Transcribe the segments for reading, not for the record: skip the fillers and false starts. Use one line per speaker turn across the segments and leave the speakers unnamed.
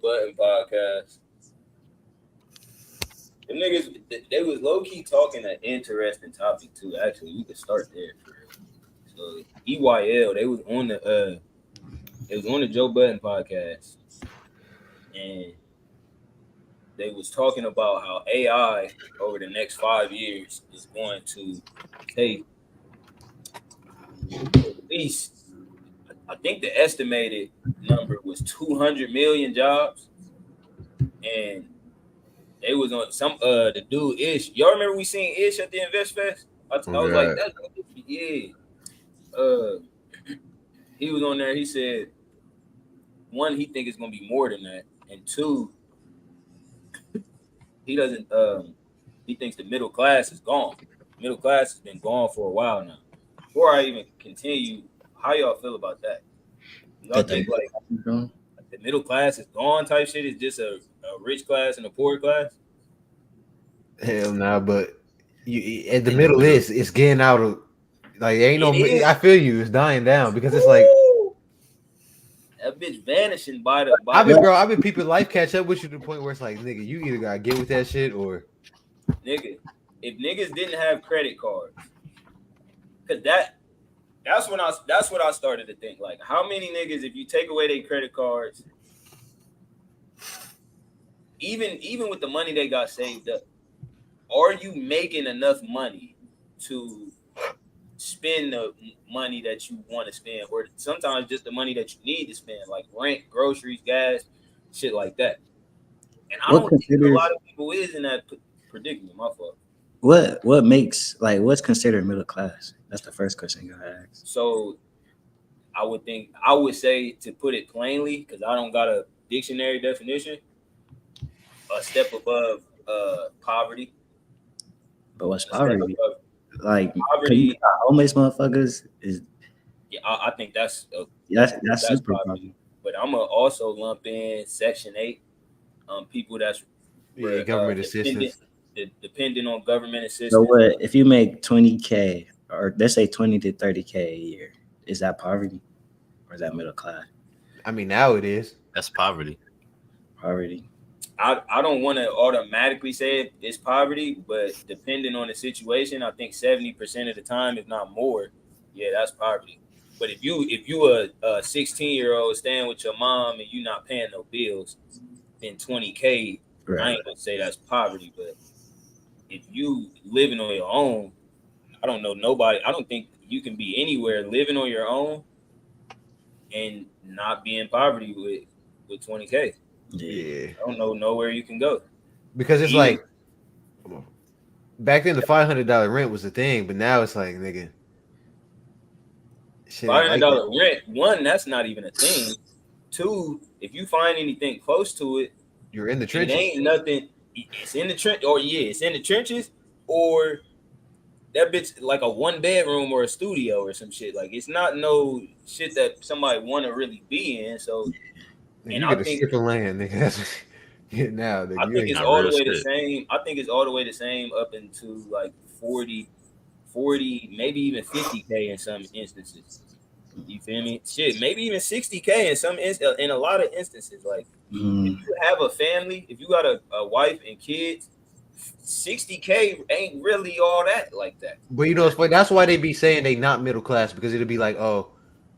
Button podcast. The niggas, they was low key talking an interesting topic too. Actually, we could start there for real. So EYL, they was on the Joe Button podcast, and they was talking about how AI over the next 5 years is going to take at least, I think the estimated number was 200 million jobs, and they was on some the dude Ish. Y'all remember we seen Ish at the Invest Fest? I was like,
Right.
that's yeah. Uh, he was on there. He said one, he think it's gonna be more than that, and two, he doesn't. He thinks the middle class is gone. Middle class has been gone for a while now. Before I even continue, how y'all feel about that? Y'all
That the
think like the middle class is gone type shit is just a rich class and a poor class?
Hell nah, but you at the middle is it's getting out of like ain't no.
It is.
I feel you. It's dying down because it's like
Woo! That bitch vanishing by the
I've been peeping life catch up with you to the point where it's like nigga, you either gotta get with that shit or
nigga. If niggas didn't have credit cards, cause that's what I started to think. Like, how many niggas, if you take away their credit cards, even with the money they got saved up, are you making enough money to spend the money that you want to spend, or sometimes just the money that you need to spend, like rent, groceries, gas, shit like that? And I don't think a lot of people is in that predicament. My fault.
what makes like what's considered middle class? That's the first question you gotta ask.
So I would say, to put it plainly, because I don't got a dictionary definition, a step above poverty.
But what's
A step
poverty?
above
Like
poverty.
homeless motherfuckers is
Yeah, I think that's
that's super
poverty.
poverty.
But I'm gonna also lump in Section 8, people that's
government assistance.
dependent on government assistance.
So what if you make 20K or let's say 20 to 30K a year? Is that poverty or is that middle class?
I mean now it is.
That's poverty.
Poverty.
I don't want to automatically say it's poverty, but depending on the situation, I think 70% of the time, if not more, yeah, that's poverty. But if you a 16-year-old staying with your mom and you not paying no bills, then 20K, I
Right.
ain't gonna say that's poverty. But if you living on your own, I don't know nobody. I don't think you can be anywhere living on your own and not be in poverty with 20K.
Yeah.
I don't know nowhere you can go.
Because it's
Even-
like back then the $500 rent was the thing, but now it's like nigga. Shit ain't like
$500
that.
rent. One, that's not even a thing. Two, if you find anything close to it,
You're in the
it
trenches.
ain't nothing. It's in the trench, or yeah, it's in the trenches, or that bitch like a 1 bedroom or a studio or some shit. Like, it's not no shit that somebody want to really be in. So
Nigga,
and
you
I
get a
think-
strip of land, nigga. That's what you get now. Nigga.
I
You
think
ain't-
it's
Not
all the
real
way the
shit.
same. I think it's all the way the same up into like 40, maybe even 50K in some instances. You feel me? Shit, maybe even 60K in a lot of instances. Like,
Mm.
if you have a family, if you got a wife and kids, 60K ain't really all that like that.
But you know, it's funny. That's why they be saying they not middle class because it'll be like, oh,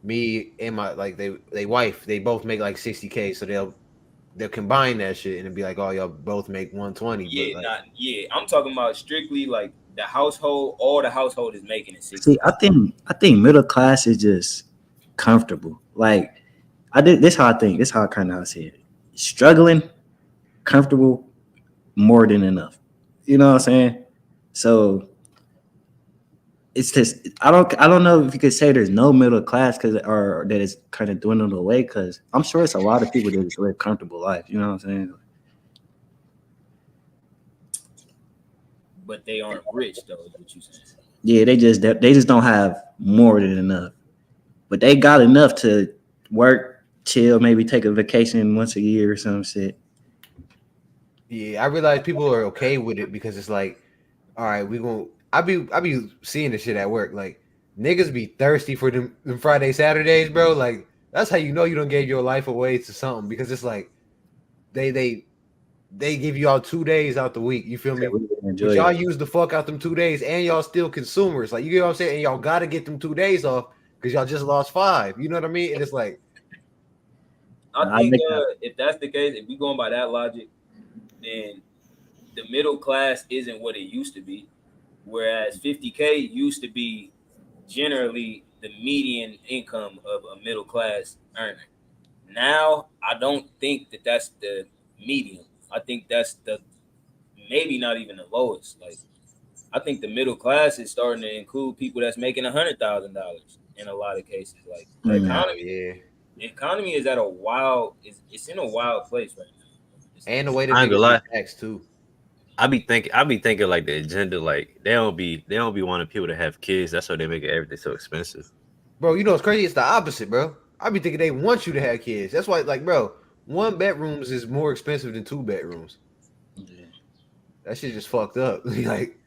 me and my like they wife, they both make like 60K, so they'll combine that shit and it'll be like, oh, y'all both make 120.
Yeah,
but like,
I'm talking about strictly like the household. All the household is making is 60.
See, I think middle class is just comfortable. Like I did this how I think. This how I kind of see it. Struggling, comfortable, more than enough. You know what I'm saying? So it's just I don't know if you could say there's no middle class because or that is kind of dwindled away because I'm sure it's a lot of people that just live comfortable life. You know what I'm saying?
But they aren't rich though, is what you saying.
Yeah, they just don't have more than enough, but they got enough to work, chill, maybe take a vacation once a year or some shit.
yeah, I realize people are okay with it because it's like, all right, we gonna. I be seeing this shit at work. Like niggas be thirsty for them Friday Saturdays, bro. Like that's how you know you don't gave your life away to something because it's like they give y'all 2 days out the week. You feel me?
Enjoy
But y'all
it.
use the fuck out them 2 days, and y'all still consumers. Like, you get what I'm saying? And y'all got to get them 2 days off because y'all just lost 5. You know what I mean? And it's like,
I think if that's the case, if we going by that logic, then the middle class isn't what it used to be. Whereas 50K used to be generally the median income of a middle class earner. Now, I don't think that that's the median. I think that's the maybe not even the lowest. Like, I think the middle class is starting to include people that's making $100,000 in a lot of cases. Like, the economy is at a wild. It's in a wild place right now.
And the way that
I ain't gonna lie.
niggas get taxed too.
I be thinking like the agenda, like they don't be wanting people to have kids. That's why they make everything so expensive.
Bro, you know what's crazy? It's the opposite, bro. I be thinking they want you to have kids. That's why, like, bro, 1 bedrooms is more expensive than 2 bedrooms.
Yeah.
That shit just fucked up. Like,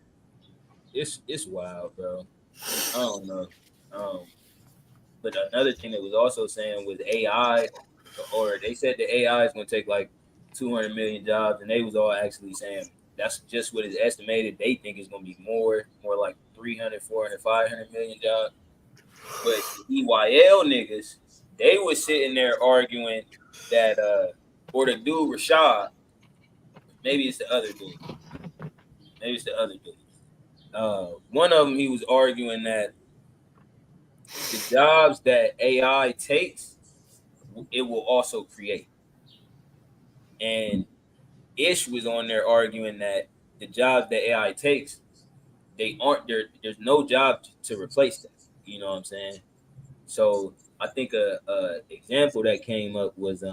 it's wild, bro. I don't know. But another thing that was also saying was AI, or they said the AI is going to take like 200 million jobs, and they was all actually saying that's just what is estimated. They think it's going to be more like 300, 400, 500 million jobs. But the EYL niggas, they was sitting there arguing that, or the dude Rashad, maybe it's the other dude. One of them, he was arguing that the jobs that AI takes, it will also create. And Ish was on there arguing that the jobs that AI takes, they aren't there. There's no job to replace them. You know what I'm saying? So I think a example that came up was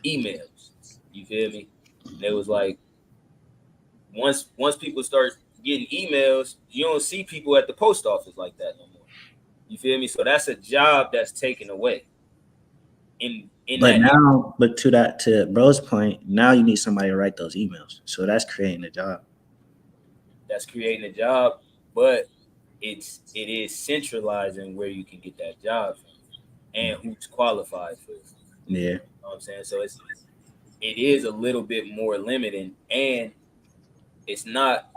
emails. You feel me? They was like, once people start getting emails, you don't see people at the post office like that no more. You feel me? So that's a job that's taken away.
But to bro's point, now you need somebody to write those emails. So that's creating a job.
That's creating a job, but it is centralizing where you can get that job from and who's qualified for it.
Yeah.
You know what I'm saying? So it is a little bit more limiting, and it's not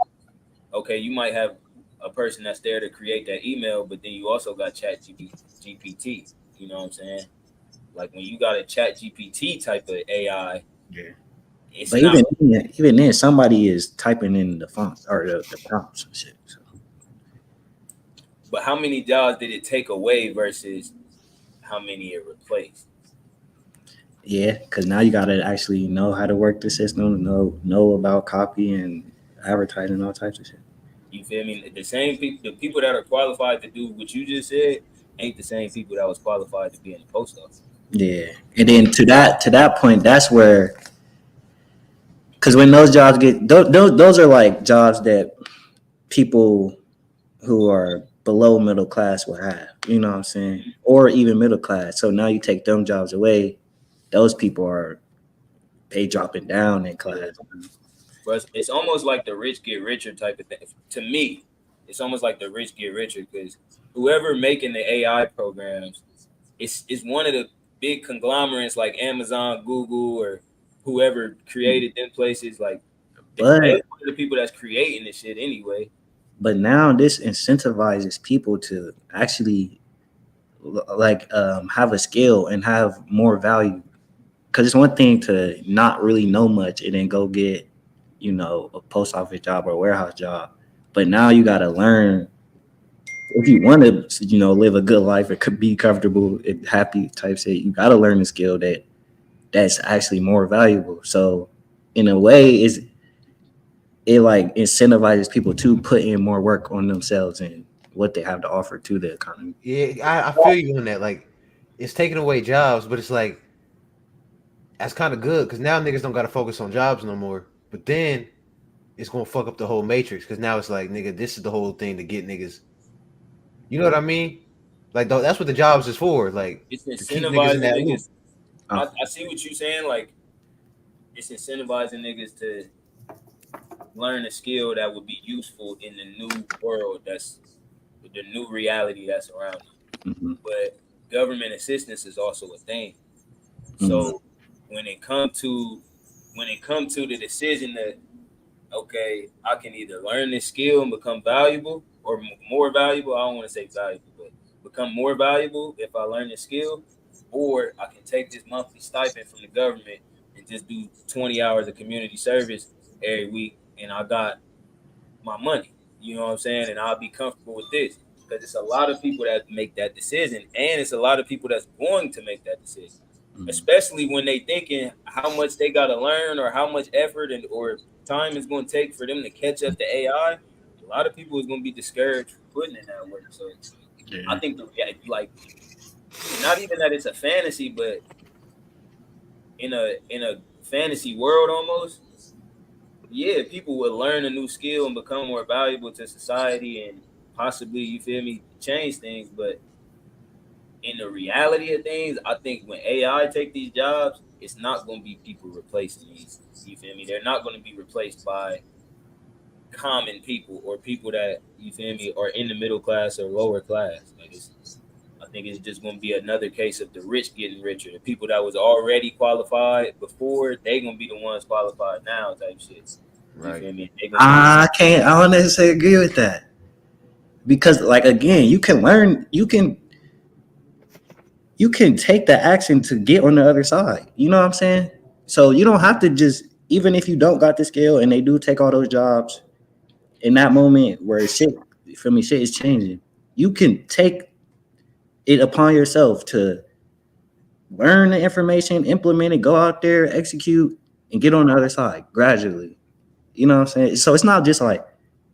okay. You might have a person that's there to create that email, but then you also got Chat GPT. You know what I'm saying? Like when you got a Chat GPT type of AI,
yeah. But even then, somebody is typing in the fonts or the prompts and shit. So.
But how many jobs did it take away versus how many it replaced?
Yeah, because now you gotta actually know how to work the system, know about copy and advertising, all types of shit.
You feel me? The same people, the people that are qualified to do what you just said, ain't the same people that was qualified to be in the post office.
Yeah, and then to that point, that's where, because when those jobs get those are like jobs that people who are below middle class will have, you know what I'm saying, or even middle class. So now you take them jobs away, those people they dropping down in class.
But it's almost like the rich get richer type of thing. To me, it's almost like the rich get richer because whoever making the AI programs, it's one of the big conglomerates like Amazon, Google, or whoever created them places. Like, they're one of the people that's creating this shit anyway.
But now this incentivizes people to actually have a skill and have more value. Because it's one thing to not really know much and then go get, a post office job or a warehouse job. But now you got to learn if you want to, live a good life, it could be comfortable and happy type shit. You got to learn a skill that's actually more valuable. So in a way, it like incentivizes people to put in more work on themselves and what they have to offer to the economy.
Yeah, I feel you on that. Like, it's taking away jobs, but it's like that's kind of good because now niggas don't got to focus on jobs no more. But then it's gonna fuck up the whole matrix because now it's like, nigga, this is the whole thing to get niggas. You know what I mean? Like, that's what the jobs is for. Like,
it's
to keep niggas in that loop.
I see what you're saying. Like, it's incentivizing niggas to learn a skill that would be useful in the new world, that's the new reality that's around them.
Mm-hmm.
But government assistance is also a thing. So when it come to the decision that, okay, I can either learn this skill and become valuable or more valuable. I don't want to say valuable, but become more valuable if I learn this skill, or I can take this monthly stipend from the government and just do 20 hours of community service every week, and I got my money. You know what I'm saying? And I'll be comfortable with this, because it's a lot of people that make that decision, and it's a lot of people that's going to make that decision, especially when they thinking how much they got to learn or how much effort and or time is going to take for them to catch up to AI. A lot of people is going to be discouraged from putting in that work. So I think like, not even that it's a fantasy, but in a fantasy world almost, yeah, people would learn a new skill and become more valuable to society and possibly, you feel me, change things. But in the reality of things, I think when AI take these jobs, it's not going to be people replacing these. You feel me? They're not going to be replaced by common people or people that, you feel me, are in the middle class or lower class. Like, I think it's just going to be another case of the rich getting richer. The people that was already qualified before, they going to be the ones qualified now, type shit. You
Right.
feel me?
I don't necessarily agree with that, because, like, again, you can learn, you can take the action to get on the other side. You know what I'm saying? So you don't have to just, even if you don't got the skill and they do take all those jobs in that moment where shit is changing, you can take it upon yourself to learn the information, implement it, go out there, execute, and get on the other side gradually. You know what I'm saying? So it's not just like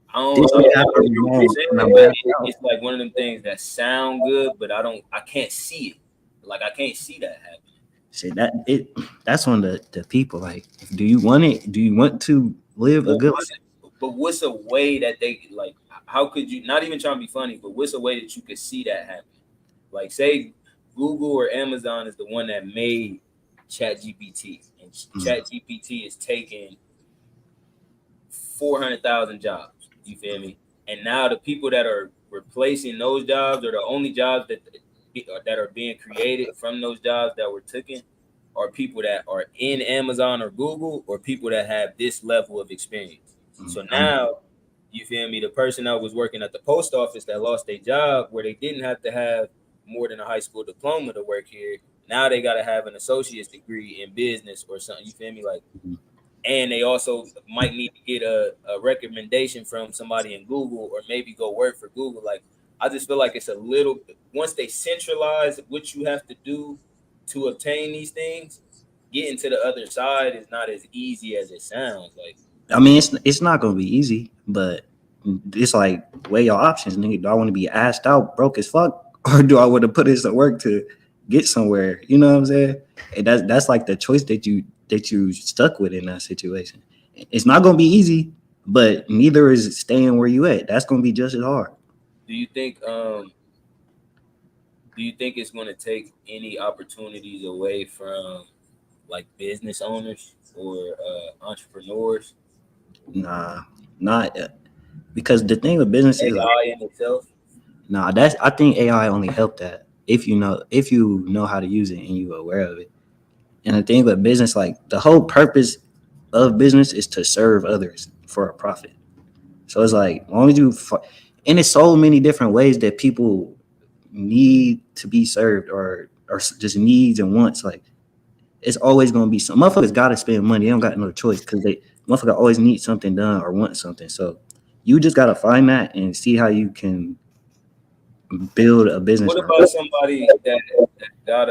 I don't
this
know
will
what
happen
you're
now,
saying,
and I'm
but
back out.
it's like one of them things that sound good, but I can't see it. Like, I can't see that happening.
Shit, that's on the people. Like, do you want it? Do you want to live a
But
good
what's a way that they, like, how could you, not even trying to be funny, but what's a way that you could see that happen? Like, say Google or Amazon is the one that made ChatGPT, and ChatGPT is taking 400,000 jobs. You feel me? And now the people that are replacing those jobs, or the only jobs that are being created from those jobs that were taken, are people that are in Amazon or Google, or people that have this level of experience. So now, you feel me, the person that was working at the post office that lost their job, where they didn't have to have more than a high school diploma to work here, now they got to have an associate's degree in business or something. You feel me? Like, and they also might need to get a recommendation from somebody in Google, or maybe go work for Google. Like, I just feel like it's a little, once they centralize what you have to do to obtain these things, getting to the other side is not as easy as it sounds. Like,
I mean, it's not gonna be easy, but it's like, weigh your options, nigga. Do I want to be asked out broke as fuck, or do I want to put in some work to get somewhere? You know what I'm saying? And that's like the choice that you stuck with in that situation. It's not gonna be easy, but neither is staying where you at. That's gonna be just as hard.
do you think it's going to take any opportunities away from, like, business owners or entrepreneurs?
Nah, not because the thing with business is like,
AI in itself?
I think AI only helped that if you know how to use it and you're aware of it. And the thing with business, like, the whole purpose of business is to serve others for a profit. So it's like, as long as and it's so many different ways that people need to be served, or just needs and wants. Like, it's always gonna be some motherfuckers gotta spend money. They don't got no choice, because they motherfucker always need something done or want something. So you just gotta find that and see how you can build a business.
What about somebody that got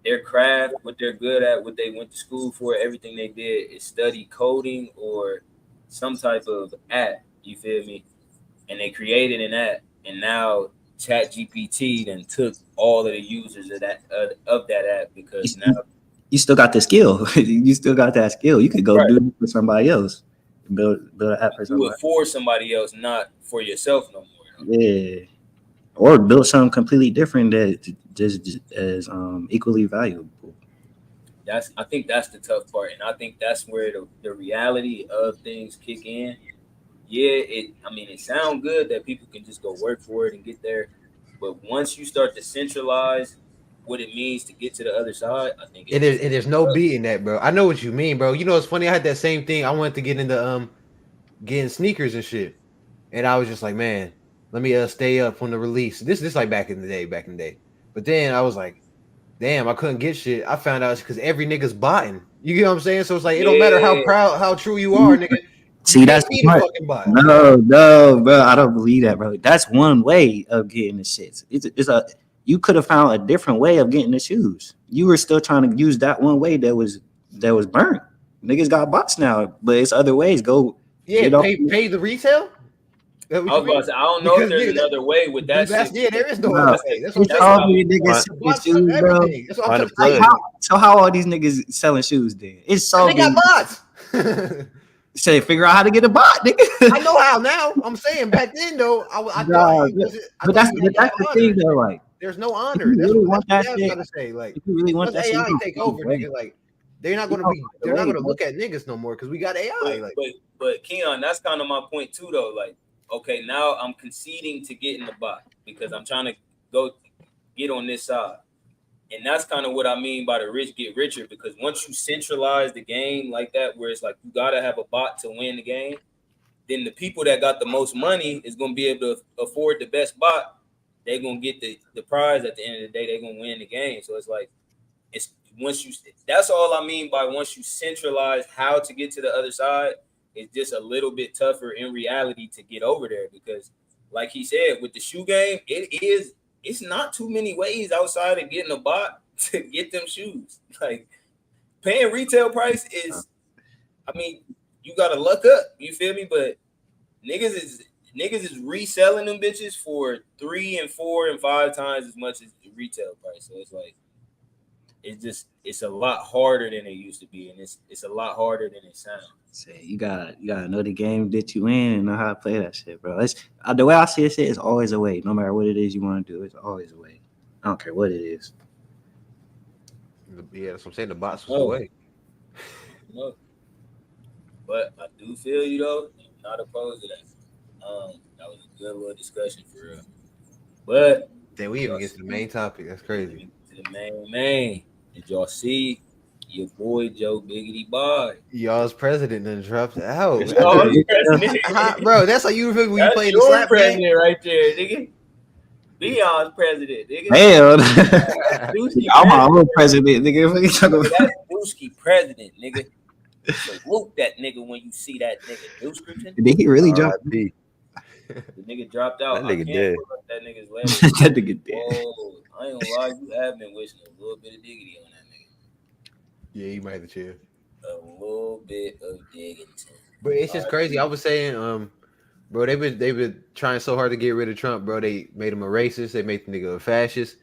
their craft, what they're good at, what they went to school for, everything they did is study coding or some type of app, you feel me? And they created an app, and now ChatGPT then took all of the users of that app, because now
You still got the skill. You still got that skill. You could go
Right.
do it for somebody else. Build an app for
do
somebody.
it for somebody else, not for yourself no more.
Yeah. Or build something completely different that just as equally valuable.
I think that's the tough part, and I think that's where the reality of things kick in. Yeah, it sounds good that people can just go work for it and get there, but once you start to centralize what it means to get to the other side, I think
And there's no beating that, bro. I know what you mean, bro. You know, it's funny. I had that same thing. I wanted to get into getting sneakers and shit, and I was just like, man, let me stay up on the release. This like back in the day. But then I was like, damn, I couldn't get shit. I found out it's because every nigga's botting. You get what I'm saying? So it's like it don't matter how proud, how true you are, nigga.
See,
You
that's
can't be the
smart.
fucking bot.
No, bro. I don't believe that, bro. That's one way of getting the shits. You could have found a different way of getting the shoes. You were still trying to use that one way that was burnt. Niggas got bots now, but it's other ways. Go
Yeah,
get
pay the retail.
I was about to say, I don't know if there's another way with that shit.
Yeah, there is no
No.
other way. That's what
It's
I'm
all
saying.
these niggas
Bots
selling
cover
shoes, bro.
everything. That's what I'm
Find a
trying to say.
plug.
So how are these niggas selling shoes then? It's so
They got bots.
say figure out how to get a bot, nigga.
I know how now. I'm saying back then though, I
Nah,
thought
but that's the thing though. Like,
there's no
if
honor.
you
That's
really
what
want that
I'm
shit,
trying to say. Like,
if you really want
once
that shit,
AI
you
take
don't
over,
wait.
nigga, like they're not gonna
You
be.
don't
They're not
wait,
gonna look at niggas no more because we got AI.
But,
Like,
but Keon, that's kind of my point too, though. Like, okay, now I'm conceding to getting the bot because I'm trying to go get on this side, and that's kind of what I mean by the rich get richer. Because once you centralize the game like that, where it's like you gotta have a bot to win the game, then the people that got the most money is gonna be able to afford the best bot. They're gonna get the prize at the end of the day. They're gonna win the game. So it's like it's once you. That's all I mean by once you centralize how to get to the other side. It's just a little bit tougher in reality to get over there because, like he said, with the shoe game, it's not too many ways outside of getting a bot to get them shoes. Like paying retail price is, I mean, you gotta luck up. You feel me? But niggas is reselling them bitches for 3 and 4 and 5 times as much as the retail price. So it's like it's a lot harder than it used to be, and it's a lot harder than it sounds.
Say you gotta know the game that you in and know how to play that shit, bro. It's the way I see it, it's always a way. No matter what it is you want to do, it's always a way. I don't care what it is.
yeah, that's what I'm saying. The bots was the way.
No. But I do feel you though. I'm not opposed to that. That was a good little discussion for real. But
then we even get to the main topic. That's crazy.
To the main. Did y'all see your boy Joe Biggity Boy?
Y'all's president then dropped out. Bro, that's how you feel when you play the slap
president
game
right there, nigga. Beyond's president, nigga.
Hell, I'm my own president, nigga. What you talking about?
That's Dusky president, nigga. Salute that nigga when you see that nigga. Description.
Did he really drop?
The nigga dropped out.
That nigga
I can't
dead.
pull up that nigga's letter.
That nigga dead.
Whoa, I ain't gonna lie, you have been wishing a little bit of diggity on that nigga.
Yeah, you might have to chill.
A little bit of diggity.
But it's just crazy. I was saying, bro, they've been trying so hard to get rid of Trump, bro. They made him a racist. They made the nigga a fascist.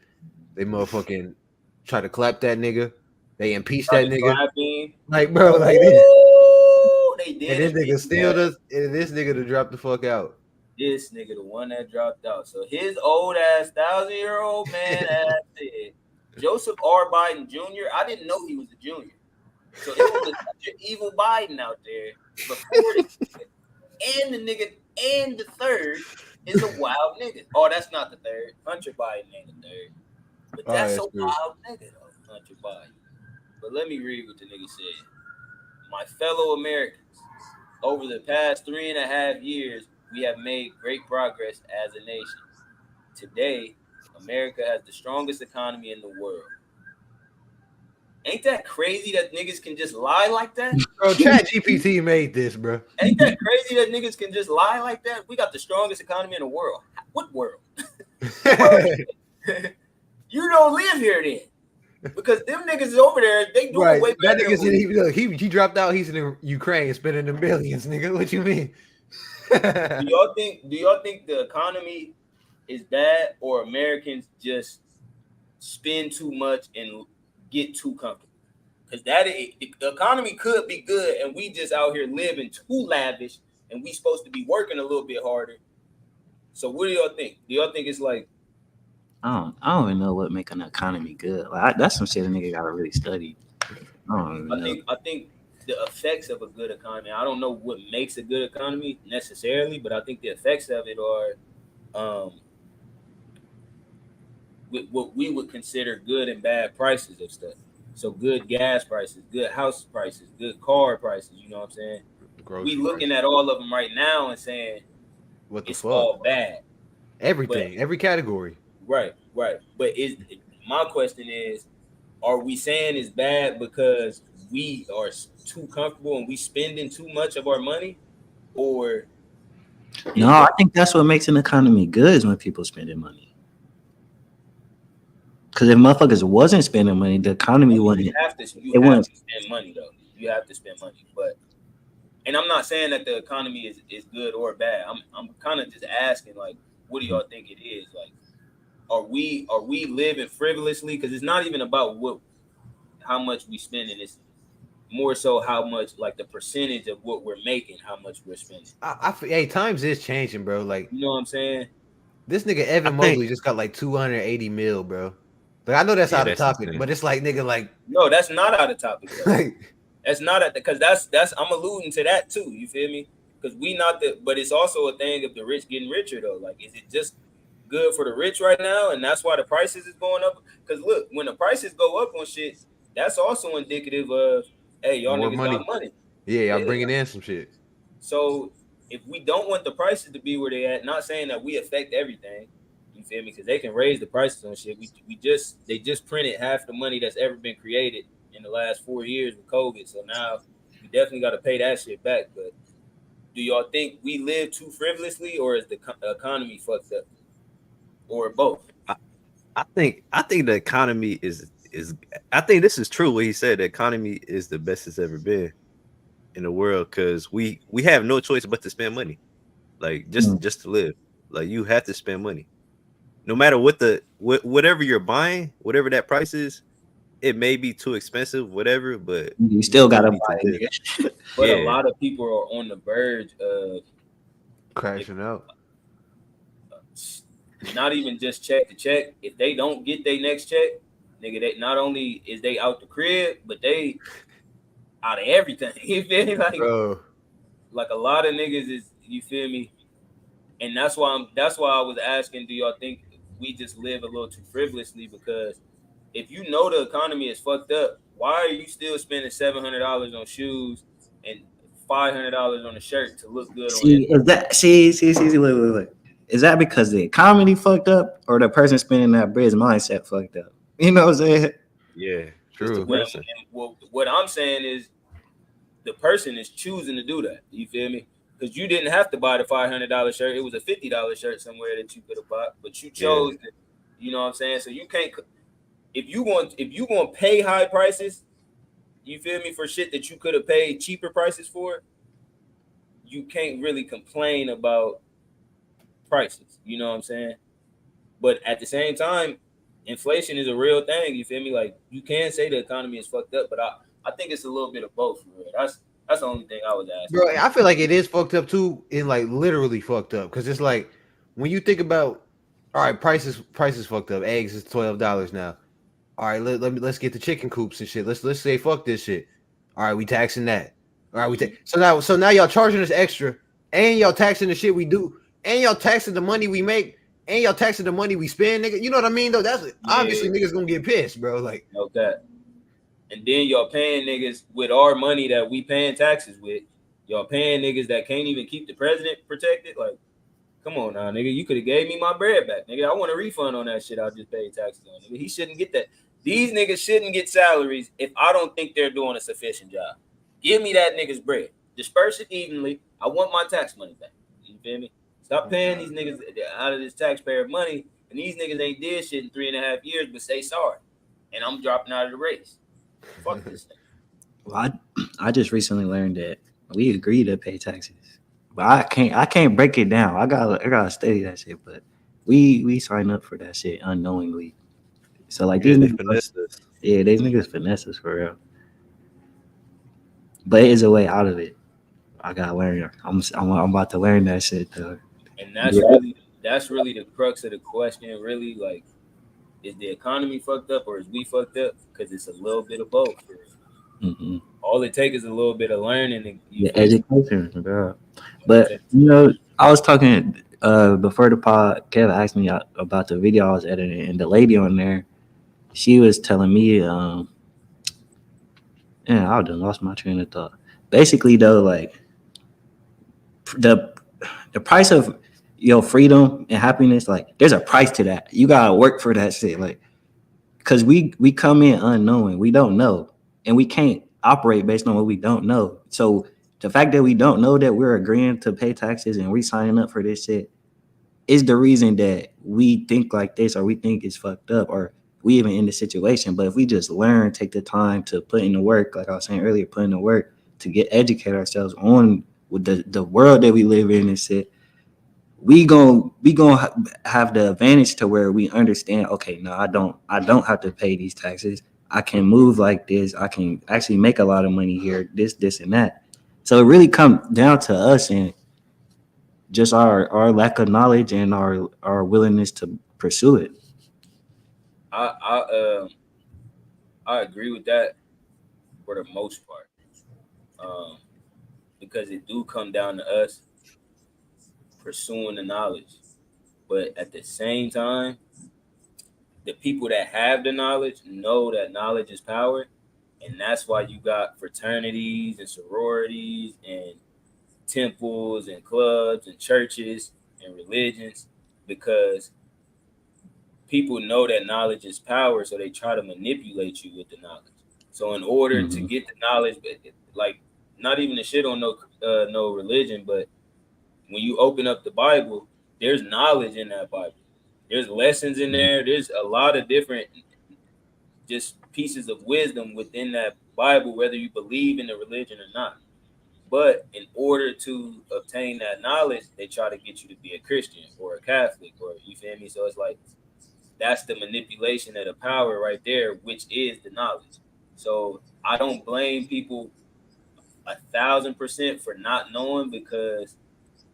They motherfucking try to clap that nigga. They impeached that nigga. Like, bro, like
they did.
And this nigga still does. And this nigga to drop the fuck out.
This nigga, the one that dropped out. So his old ass 1,000-year-old man ass said, Joseph R. Biden Jr. I didn't know he was a junior. So it was an evil Biden out there before this nigga. And the nigga and the third is a wild nigga. Oh, that's not the third. Hunter Biden ain't the third. But that's a wild nigga though, Hunter Biden. But let me read what the nigga said. My fellow Americans, over the past 3.5 years, we have made great progress as a nation. Today, America has the strongest economy in the world. Ain't that crazy that niggas can just lie like that?
Bro, ChatGPT made this, bro.
Ain't that crazy that niggas can just lie like that? We got the strongest economy in the world. What world? You don't live here then. Because them niggas is over there, they doing
right.
way better.
That nigga he dropped out, he's in Ukraine spending the billions, nigga. What you mean?
Do y'all think the economy is bad or Americans just spend too much and get too comfortable? Because the economy could be good and we just out here living too lavish and we supposed to be working a little bit harder. So what do y'all think? Do y'all think it's like
I don't even know what make an economy good. Like that's some shit a nigga gotta really study. I
think the effects of a good economy. I don't know what makes a good economy necessarily, but I think the effects of it are with what we would consider good and bad prices of stuff. So good gas prices, good house prices, good car prices. You know what I'm saying? We looking at all of them right now and saying
what the
it's
fuck?
all bad.
Everything, every category.
Right. But my question is, are we saying it's bad because we are too comfortable and we spending too much of our money, or
No, I think that's what makes an economy good is when people spending money. Because if motherfuckers wasn't spending money, the economy wouldn't.
You have to spend money though. You have to spend money, and I'm not saying that the economy is good or bad. I'm kind of just asking, like, what do y'all think it is? Like, are we living frivolously? Because it's not even about how much we spending. It's more so how much, like, the percentage of what we're making, how much we're spending.
Hey, times is changing, bro. Like,
you know what I'm saying?
This nigga Evan Mobley just got like 280 mil, bro. Like, I know that's out of topic, but it's like, nigga, like,
no, that's not out of topic. Like, that's not at the, because that's I'm alluding to that too. You feel me? Because we not the, but it's also a thing of the rich getting richer though. Like, is it just good for the rich right now, and that's why the prices is going up? Because look, when the prices go up on shit, that's also indicative of, hey, y'all niggas got money.
Yeah, y'all bringing in some shit.
So if we don't want the prices to be where they at, not saying that we affect everything, you feel me? Because they can raise the prices on shit. They just printed half the money that's ever been created in the last 4 years with COVID. So now we definitely got to pay that shit back. But do y'all think we live too frivolously, or is the economy fucked up, or both?
I think the economy is. I think this is true. What he said, the economy is the best it's ever been in the world, because we have no choice but to spend money, like just to live. Like, you have to spend money, no matter whatever you're buying, whatever that price is. It may be too expensive, whatever, but
you still gotta buy it.
But a lot of people are on the verge of
crashing out.
Not even just check to check. If they don't get their next check, nigga, they not only is they out the crib, but they out of everything. You feel me? Like, bro, like a lot of niggas is, you feel me? And that's why I was asking, do y'all think we just live a little too frivolously? Because if you know the economy is fucked up, why are you still spending $700 on shoes and $500 on a shirt to look good?
See, look. Is that because the economy fucked up, or the person spending that bread's mindset fucked up? You know what I'm saying?
Yeah, true.
What I'm saying is, the person is choosing to do that. You feel me? Because you didn't have to buy the $500 shirt. It was a $50 shirt somewhere that you could have bought, but you chose to, you know what I'm saying? So you can't. If you want to pay high prices, you feel me, for shit that you could have paid cheaper prices for, you can't really complain about prices. You know what I'm saying? But at the same time, inflation is a real thing. You feel me? Like, you can say the economy is fucked up, but I think it's a little bit of both. For real. That's the only thing I was asking.
Bro, I feel like it is fucked up too, and like literally fucked up, because it's like when you think about, all right, prices fucked up. Eggs is $12 now. All right, let's get the chicken coops and shit. Let's say fuck this shit. All right, we taxing that. All right, so now y'all charging us extra, and y'all taxing the shit we do, and y'all taxing the money we make, and y'all taxing the money we spend, nigga. You know what I mean? Though that's obviously niggas gonna get pissed, bro. Like,
okay. And then y'all paying niggas with our money that we paying taxes with. Y'all paying niggas that can't even keep the president protected. Like, come on now, nigga. You could have gave me my bread back, nigga. I want a refund on that shit I just paid taxes on, nigga. He shouldn't get that. These niggas shouldn't get salaries if I don't think they're doing a sufficient job. Give me that nigga's bread. Disperse it evenly. I want my tax money back. You feel me? Stop paying these niggas out of this taxpayer money, and these niggas ain't did shit in 3.5 years, but say sorry. And I'm dropping out of the race. Fuck this thing.
Well, I just recently learned that we agree to pay taxes, but I can't break it down. I gotta study that shit, but we sign up for that shit unknowingly. So like these niggas finesse us for real. But it is a way out of it. I gotta learn. I'm about to learn that shit though.
And that's really the crux of the question. Really, like, is the economy fucked up, or is we fucked up? Because it's a little bit of both. Mm-hmm. All it takes is a little bit of learning and
education, bro. But you know, I was talking before the pod, Kev asked me about the video I was editing, and the lady on there, she was telling me, yeah, I done lost my train of thought. Basically, though, like the the price of your freedom and happiness, like there's a price to that. You gotta work for that shit, like, cause we come in unknowing, we don't know, and we can't operate based on what we don't know. So the fact that we don't know that we're agreeing to pay taxes and we signing up for this shit is the reason that we think like this, or we think it's fucked up, or we even in the situation. But if we just learn, take the time to put in the work, like I was saying earlier, put in the work to get educate ourselves on with the world that we live in and shit, we gonna have the advantage to where we understand. Okay, no, I don't have to pay these taxes. I can move like this. I can actually make a lot of money here. This, and that. So it really comes down to us and just our lack of knowledge and our willingness to pursue it.
I agree with that for the most part, um, because it do come down to us pursuing the knowledge. But at the same time, the people that have the knowledge know that knowledge is power, and that's why you got fraternities and sororities and temples and clubs and churches and religions, because people know that knowledge is power, so they try to manipulate you with the knowledge. So in order to
Mm-hmm.
get the knowledge, like not even the shit on no religion, but when you open up the Bible, there's knowledge in that Bible. There's lessons in there. There's a lot of different just pieces of wisdom within that Bible, whether you believe in the religion or not. But in order to obtain that knowledge, they try to get you to be a Christian or a Catholic, or you feel me? So it's like that's the manipulation of the power right there, which is the knowledge. So I don't blame people 1,000% for not knowing, because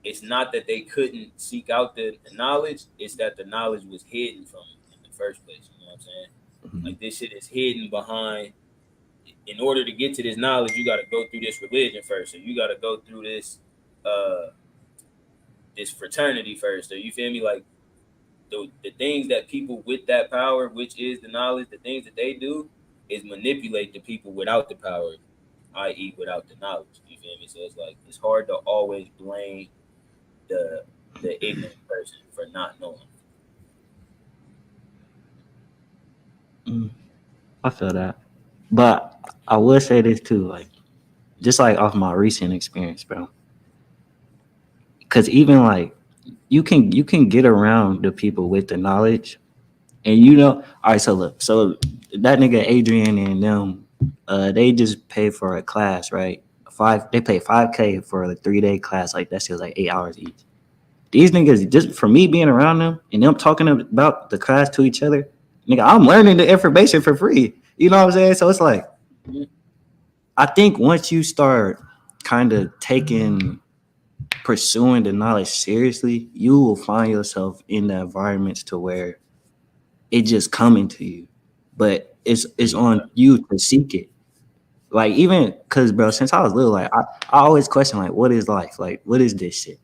it's not that they couldn't seek out the knowledge, it's that the knowledge was hidden from them in the first place. You know what I'm saying?
Mm-hmm.
Like this shit is hidden behind. In order to get to this knowledge, you got to go through this religion first, or you got to go through uh this fraternity first, or you feel me? Like the things that people with that power, which is the knowledge, the things that they do is manipulate the people without the power, i.e., without the knowledge. You feel me? So it's like it's hard to always blame the ignorant person for not knowing.
I feel that, but I will say this too, like just like off my recent experience, bro. Because even like you can get around the people with the knowledge, and all right. So look, so that nigga Adrian and them, they just pay for a class, right? They pay 5K for a 3-day class, like that shit's like 8 hours each. These niggas, just for me being around them and them talking about the class to each other, nigga, I'm learning the information for free. You know what I'm saying? So it's like, I think once you start kind of pursuing the knowledge seriously, you will find yourself in the environments to where it just coming to you, but it's on you to seek it. Like even because, bro, since I was little, like I always question like, what is life? Like, what is this shit?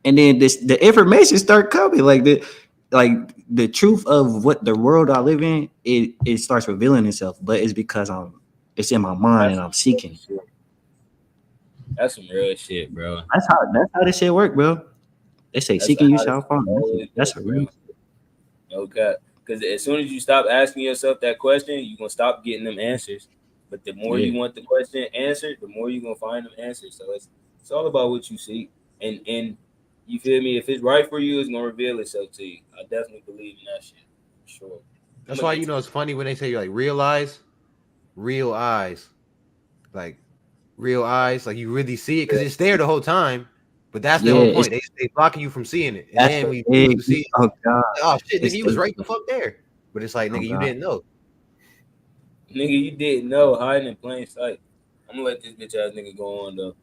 And then the information start coming, like the truth of what the world I live in, it starts revealing itself. But it's because it's in my mind and I'm seeking.
That's some real shit, bro.
That's how this shit work, bro. They say
That's
seeking you
how
shall
this
find.
always
That's
works,
a
bro.
real.
Okay. Because as soon as you stop asking yourself that question, you're going to stop getting them answers. But the more you want the question answered, the more you're going to find them answers. So it's all about what you see. And you feel me? If it's right for you, it's going to reveal itself to you. I definitely believe in that shit. For sure.
That's why it's funny when they say like real eyes, like real eyes, like you really see it because it's there the whole time. But that's the whole point. They blocking you from seeing it, and then we you see it.
Oh god!
Oh shit, nigga, you was right the fuck there. But it's like, nigga, you didn't know.
Nigga, you didn't know, hiding in plain sight. I'm gonna let this bitch ass nigga go on though.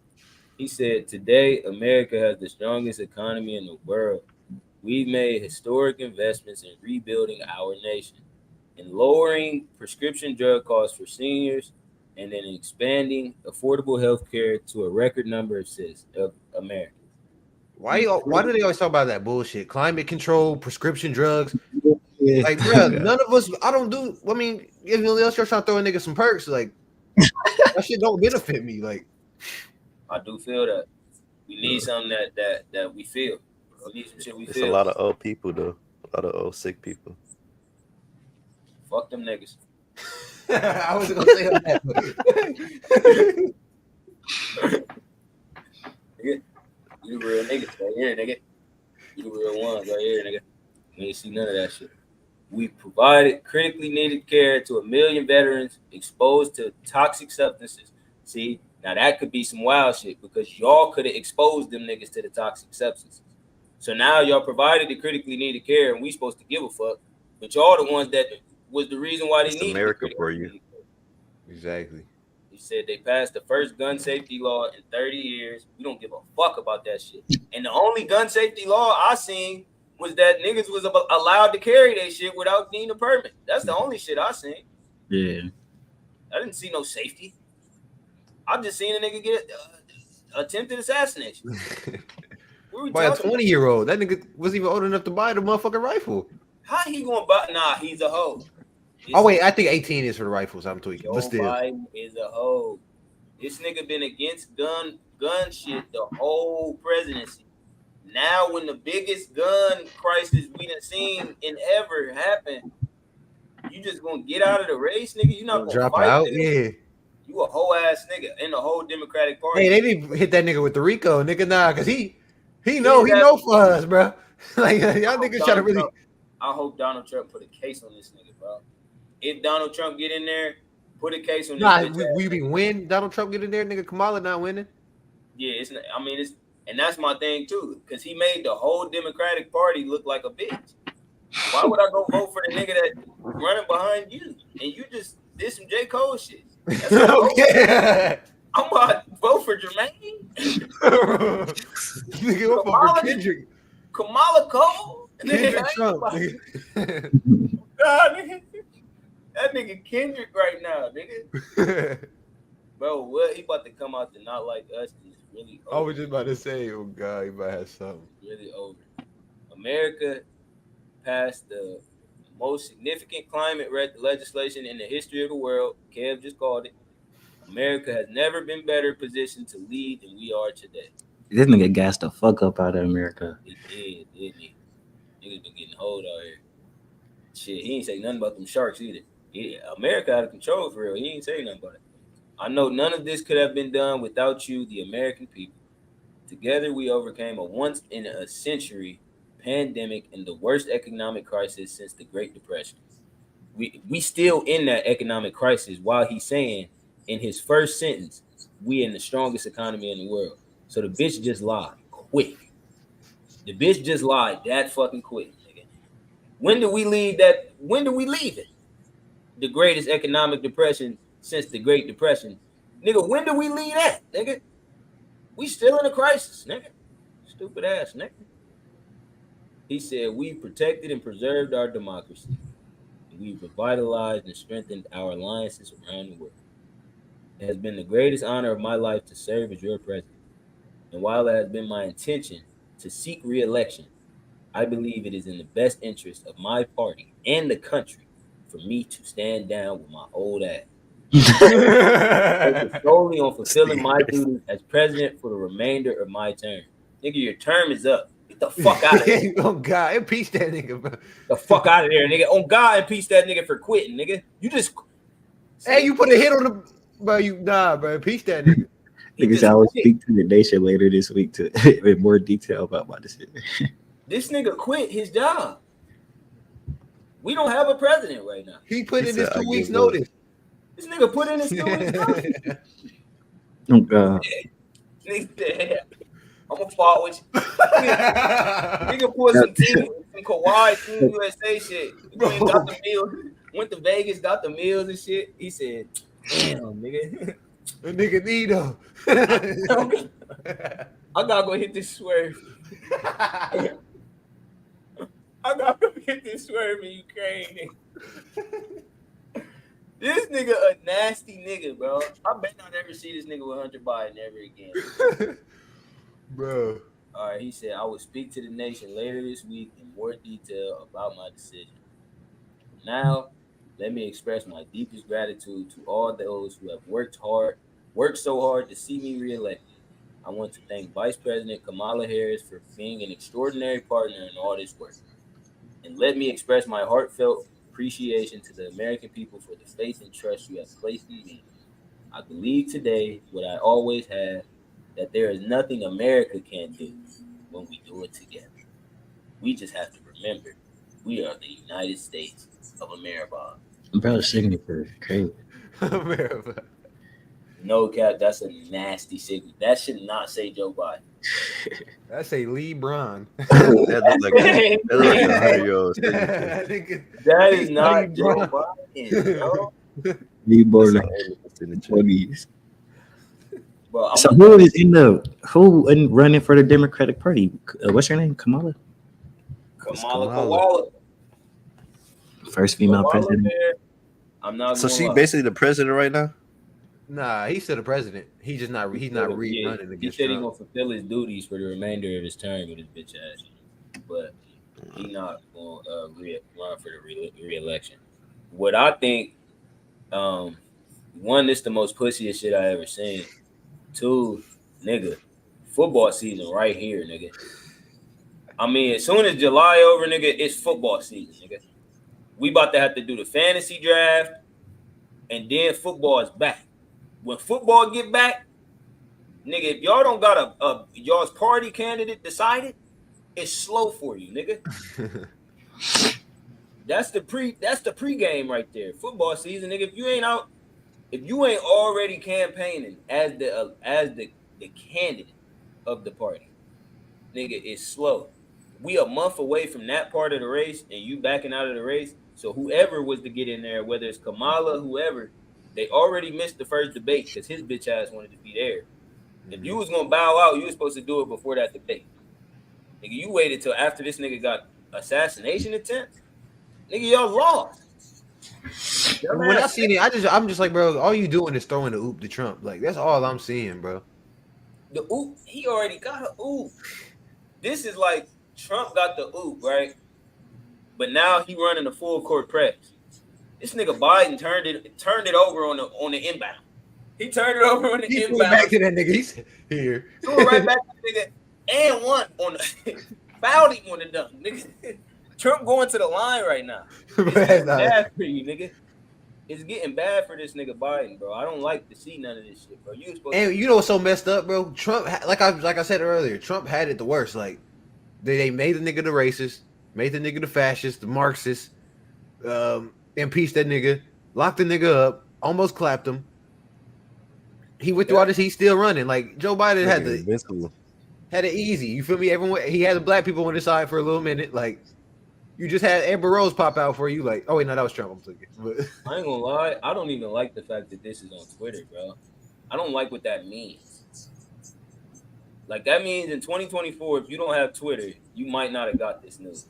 He said, today, America has the strongest economy in the world. We've made historic investments in rebuilding our nation, in lowering prescription drug costs for seniors, and in expanding affordable health care to a record number of Americans.
Why do they always talk about that bullshit? Climate control, prescription drugs.
Yeah.
Like, bro, none of us. I don't do. I mean, if you else you're trying to throw a nigga some perks, like that shit don't benefit me. Like,
I do feel that we need something that we feel. We need some shit we
It's
feel.
a lot of old people though. A lot of old sick people.
Fuck them niggas.
I wasn't gonna say that.
Nigga, you the real niggas right here, nigga. You the real ones right here, nigga. We ain't see none of that shit. We provided critically needed care to 1 million veterans exposed to toxic substances. See, now that could be some wild shit because y'all could have exposed them niggas to the toxic substances. So now y'all provided the critically needed care and we supposed to give a fuck, but y'all the ones that was the reason why they
It's
needed
America
the
for
critically
you.
needed care.
Exactly.
He said they passed the first gun safety law in 30 years. We don't give a fuck about that shit. And the only gun safety law I seen was that niggas was allowed to carry that shit without needing a permit. That's the only shit I seen.
Yeah.
I didn't see no safety. I just seen a nigga get attempted assassination. What we
By a
talking
20-year-old, that nigga wasn't even old enough to buy the motherfucking rifle.
How he going to buy? Nah, he's a hoe.
Oh wait, I think 18 is for the rifles. I'm tweaking,
Joe
but still.
Biden is a hoe. This nigga been against gun shit the whole presidency. Now, when the biggest gun crisis we done seen in ever happen, you just gonna get out of the race, nigga? You not gonna
Drop
fight,
out,
nigga?
yeah.
You a whole ass nigga in the whole Democratic Party.
Hey, they need to hit that nigga with the Rico, nigga. Nah, cause he know for us, bro. Like y'all niggas try to really.
I hope Donald Trump put a case on this nigga, bro. If Donald Trump get in there, put a case on this
Nah,
bitch.
we be win. Donald Trump get in there, nigga. Kamala not winning.
Yeah, it's not, I mean it's and that's my thing too, because he made the whole Democratic Party look like a bitch. Why would I go vote for the nigga that running behind you and you just did some J. Cole shit? That's not
Okay.
I'm about to vote for Jermaine.
Nigga, I'm voting for Kendrick.
Kamala Cole.
Kendrick Trump. Nigga.
Nah, nigga. That nigga Kendrick right now, nigga. Bro, what he about to come out to not like us is really over.
I was just about to say, oh god, he might have something.
Really over. America passed the most significant climate legislation in the history of the world. Kev just called it. America has never been better positioned to lead than we are today.
This nigga gassed the fuck up out of America.
It did, didn't he? Niggas been getting hold out here. Shit, he ain't say nothing about them sharks either. Yeah, America out of control for real. He ain't say nothing about it. I know none of this could have been done without you, the American people. Together, we overcame a once-in-a-century pandemic and the worst economic crisis since the Great Depression. We still in that economic crisis while he's saying in his first sentence, we in the strongest economy in the world. So the bitch just lied quick. The bitch just lied that fucking quick, nigga. When do we leave that? When do we leave it? The greatest economic depression since the Great Depression. Nigga, when do we leave that, nigga? We still in a crisis, nigga. Stupid ass, nigga. He said, we protected and preserved our democracy. We revitalized and strengthened our alliances around the world. It has been the greatest honor of my life to serve as your president. And while it has been my intention to seek re-election, I believe it is in the best interest of my party and the country for me to stand down with my old ass. Focus solely on fulfilling my duties as president for the remainder of my term. Nigga, your term is up. Get the fuck out of here.
Oh God, impeach that nigga, bro.
The fuck out of there, nigga. On God, impeach that nigga for quitting, nigga. You just
Hey, you put a hit on the bro. Bro, impeach that nigga.
Niggas, I will speak to the nation later this week to in more detail about my decision.
This nigga quit his job. We don't have a president right now.
He put in his
said,
2 weeks notice.
This nigga put in his 2 weeks notice.
Oh God.
Nigga, I'm gonna fall with you. Nigga put some Kawhi Team USA shit. Got the meals. Went to Vegas, got the meals and shit. He said, "Damn, nigga,
The nigga need him.
I gotta go hit this swerve. I gotta go hit this swerve in Ukraine." This nigga a nasty nigga, bro. I bet not ever see this nigga with Hunter Biden ever again.
Bro,
All right, he said, I will speak to the nation later this week in more detail about my decision. Now, let me express my deepest gratitude to all those who have worked so hard to see me reelected. I want to thank Vice President Kamala Harris for being an extraordinary partner in all this work. And let me express my heartfelt appreciation to the American people for the faith and trust you have placed in me. I believe today what I always have, that there is nothing America can do when we do it together. We just have to remember we are the United States of America.
Bro, signature is crazy.
America.
No cap, that's a nasty signature. That should not say Joe Biden.
That's a LeBron.
That looks like a 100-year-old.
That is not Joe Biden, bro.
Be born
Bro,
So who in running for the Democratic Party? What's her name? Kamala?
Kamala
Kamala.
Kowala.
First female
Kamala
president.
there, I'm not
So
gonna
she
lie.
basically the president right now.
Nah, he's still the president. He's just not. He's not
Yeah,
rerunning
he
against
said he's
Trump.
gonna fulfill his duties for the remainder of his term with his bitch ass, but he's not gonna run for the re-election. What I think, one, this the most pussiest shit I ever seen. Two, nigga, football season right here, nigga. I mean, as soon as July over, nigga, it's football season, nigga. We about to have to do the fantasy draft, and then football is back. When football get back, nigga, if y'all don't got a y'all's party candidate decided, it's slow for you, nigga. That's the pregame right there. Football season, nigga. If you ain't already campaigning as the candidate of the party, nigga, it's slow. We a month away from that part of the race, and you backing out of the race. So whoever was to get in there, whether it's Kamala, whoever, they already missed the first debate because his bitch ass wanted to be there. If you was gonna bow out, you was supposed to do it before that debate. Nigga, you waited till after this nigga got assassination attempts. Nigga, y'all lost.
When I seen it, I'm just like, bro, all you doing is throwing the oop to Trump. Like that's all I'm seeing, bro.
The oop, he already got a oop. This is like Trump got the oop, right? But now he running a full court press. This nigga Biden turned it over on the inbound. He turned it over on the
He threw
inbound.
it back to that nigga. He's here.
Threw it right back to the nigga and one on the fouled him on the dunk, nigga. Trump going to the line right now. It's getting bad for you, nigga. It's getting bad for this nigga Biden, bro. I don't like to see none of this shit, bro.
And you know what's so messed up, bro? Trump, like I said earlier, Trump had it the worst. Like they made the nigga the racist, made the nigga the fascist, the Marxist, impeached that nigga, locked the nigga up, almost clapped him. He went through all this. He's still running. Like Joe Biden had it easy. You feel me? Everyone, he had the black people on his side for a little minute. Like you just had Amber Rose pop out for you. Like, oh wait, no, that was Trump. I'm thinking. But
I ain't gonna lie. I don't even like the fact that this is on Twitter, bro. I don't like what that means. Like that means in 2024, if you don't have Twitter, you might not have got this news.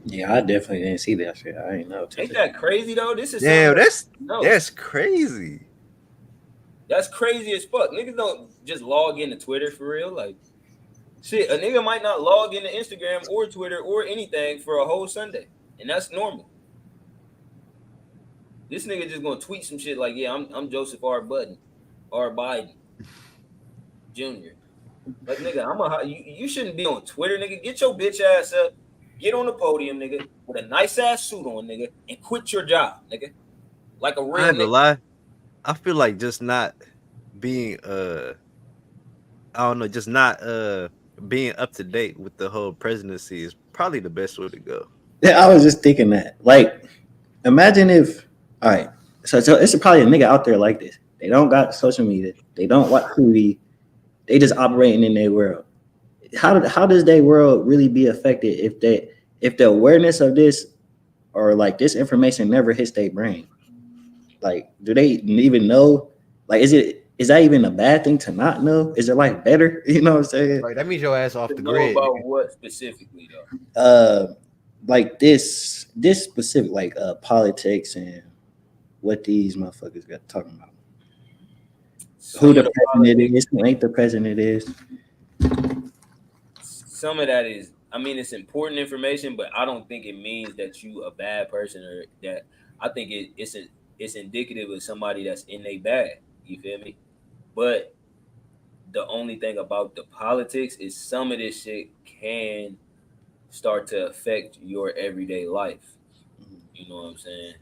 Yeah, I definitely didn't see that shit. I ain't know.
Ain't that crazy though? This is
Damn,
no.
that's crazy.
That's crazy as fuck. Niggas don't just log into Twitter for real. Like, shit, a nigga might not log into Instagram or Twitter or anything for a whole Sunday. And that's normal. This nigga just gonna tweet some shit like, yeah, I'm Joseph R. Biden Jr. Like, nigga, you shouldn't be on Twitter, nigga. Get your bitch ass up, get on the podium, nigga, with a nice ass suit on, nigga, and quit your job, nigga. Like a real
I ain't gonna
nigga.
lie. I feel like just not being being up to date with the whole presidency is probably the best way to go.
Yeah, I was just thinking that. Like, imagine if, all right, so it's probably a nigga out there like this. They don't got social media. They don't watch TV. They just operating in their world. How does their world really be affected if the awareness of this or like this information never hits their brain? Like, do they even know? Like, is that even a bad thing to not know? Is it like better? You know what I'm saying?
right, that means your ass off the
Know
grid.
about what specifically though?
Like this specific like politics and what these motherfuckers got talking about. Who the president is, who ain't the president is.
some of that is, I mean, it's important information, but I don't think it means that you a bad person or that. I think it's indicative of somebody that's in their bag. You feel me? But the only thing about the politics is some of this shit can start to affect your everyday life. You know what I'm saying?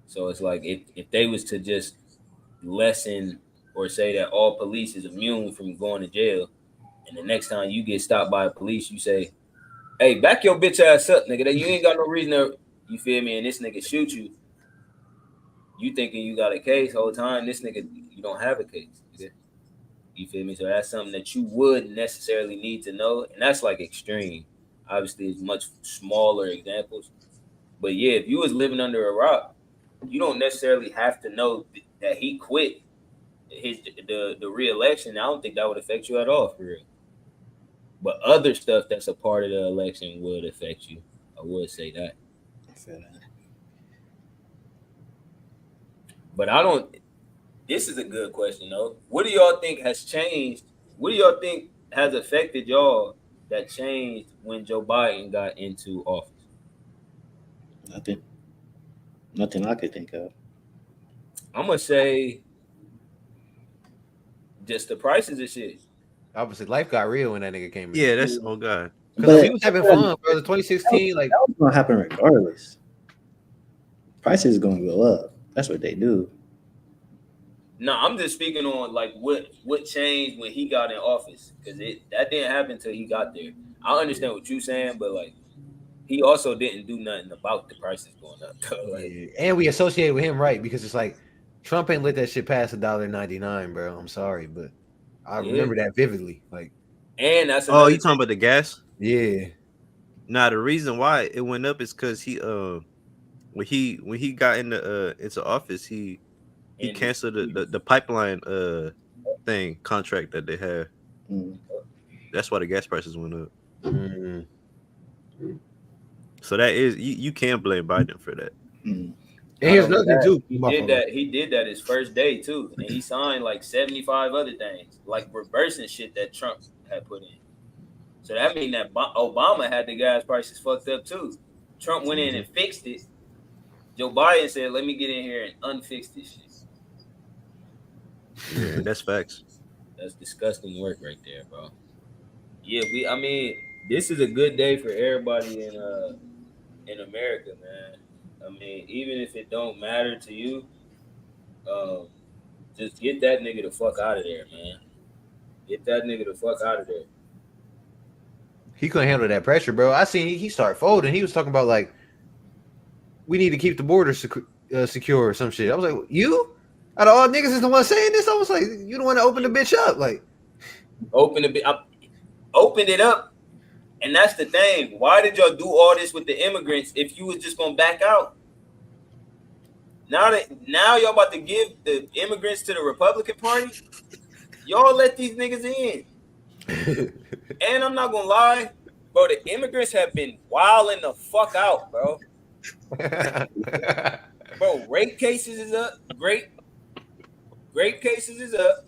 So it's like if they was to just lessen or say that all police is immune from going to jail, and the next time you get stopped by police, you say, "Hey, back your bitch ass up, nigga. That you ain't got no reason to." You feel me? And this nigga shoot you. You thinking you got a case whole time? This nigga, you don't have a case. Nigga. You feel me? So that's something that you would necessarily need to know, and that's like extreme. Obviously, it's much smaller examples, but yeah, if you was living under a rock, you don't necessarily have to know that he quit the re-election. I don't think that would affect you at all, for real. But other stuff that's a part of the election would affect you. I would say that. But I don't. This is a good question, though. What do y'all think has changed? What do y'all think has affected y'all that changed when Joe Biden got into office?
Nothing I could think of.
I'm gonna say just the prices of shit.
Obviously, life got real when that nigga came in.
Yeah, that's oh god.
Because he was having fun, bro. The 2016, like
that was gonna happen regardless. Prices gonna go up. That's what they do.
No, I'm just speaking on like what changed when he got in office, because that didn't happen until he got there. I understand what you're saying, but like he also didn't do nothing about the prices going up. Like,
yeah. And we associated with him, right? Because it's like Trump ain't let that shit pass $1.99, bro. I'm sorry, but I remember that vividly. Like,
and that's
you talking about the gas?
Yeah.
Nah, the reason why it went up is because he when he got into office, he canceled the pipeline thing contract that they had. That's why the gas prices went up. So that is you can blame Biden for that.
And here's another thing too.
He did that his first day too, and he signed like 75 other things, like reversing shit that Trump had put in. So that means that Obama had the gas prices fucked up too. Trump went in and fixed it. Joe Biden said, "Let me get in here and unfix this shit."
Yeah, that's facts.
That's disgusting work right there, bro. Yeah, I mean, this is a good day for everybody in America, man. I mean, even if it don't matter to you, just get that nigga the fuck out of there, man. Get that nigga the fuck out of there.
He couldn't handle that pressure, bro. I seen he started folding. He was talking about like, we need to keep the border secure or some shit. I was like, you? Out of all niggas is the one saying this? I was like, you don't want to open the bitch up. Like,
opened it up. And that's the thing. Why did y'all do all this with the immigrants if you was just gonna back out? Now y'all about to give the immigrants to the Republican Party? Y'all let these niggas in. And I'm not gonna lie, bro, the immigrants have been wilding the fuck out, bro. Bro, rape cases is up. Rape cases is up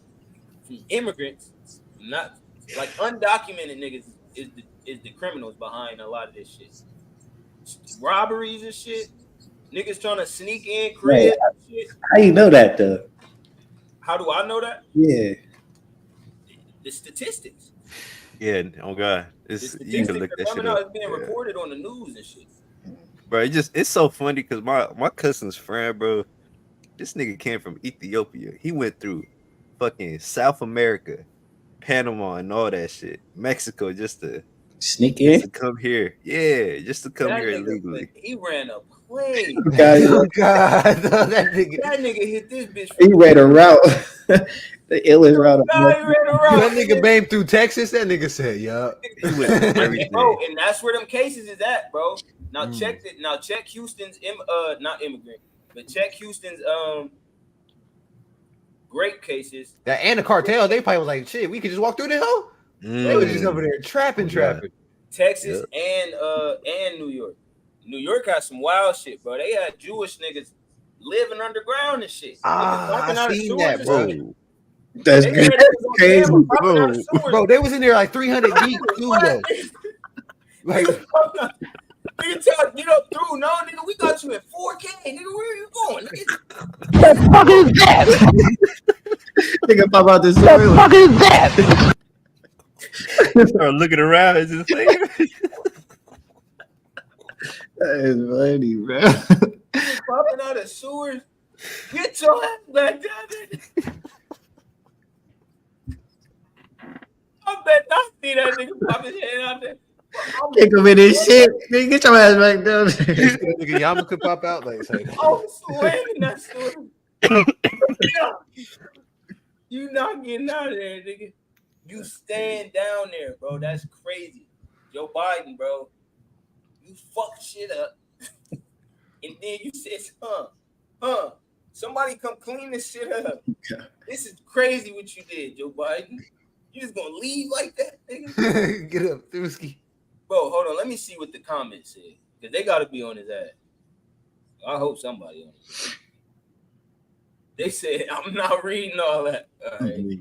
from immigrants. Not like undocumented niggas is the criminals behind a lot of this shit. Robberies and shit. Niggas trying to sneak in crib and shit.
How you know that though?
How do I know that?
Yeah.
The statistics.
Yeah, oh god. You can look that shit up.
It's being reported on the news and shit.
Bro, it's so funny because my cousin's friend, bro, this nigga came from Ethiopia. He went through fucking South America, Panama, and all that shit. Mexico just to
sneak in,
to come here. Yeah, just to come here illegally.
He ran a play.
Oh God, that
nigga hit this bitch.
He ran a route. The illest route.
That nigga banged through Texas. That nigga said, "Yeah."
Bro, and that's where them cases is at, bro. Now check it. Now check Houston's not immigrant, but check Houston's grape cases.
That and the cartel, they probably was like, "Shit, we could just walk through the hole." They were just over there trapping.
Texas and New York. New York has some wild shit, bro. They had Jewish niggas living underground and shit.
I seen that, bro.
That's
They
good.
had niggas on
Crazy,
camera popping out of sewers.
Bro, they was in there like 300 deep too, though. Like,
Nigga tell get up through. No, nigga, we got you at 4K. Nigga, where are you going? Nigga,
fuck is that?
Nigga pop out this
The fuck is that?
Start looking around. It's just like,
That is funny, bro.
popping out of sewers. Get your ass back down there. I bet I see that nigga pop his head out there.
Kick him in his shit. Nigga, get your ass back down there.
Nigga, Yama could pop out like, say,
I'm slamming that sewer. You not getting out of there, nigga. You stand down there, bro. That's crazy. Joe Biden, bro. You fuck shit up. And then you said, somebody come clean this shit up. This is crazy what you did, Joe Biden. You just gonna leave like that, nigga?
get up, Thursky.
Bro, hold on. Let me see what the comments said. Because they gotta be on his ass. I hope somebody on it. They said, I'm not reading all that. All right.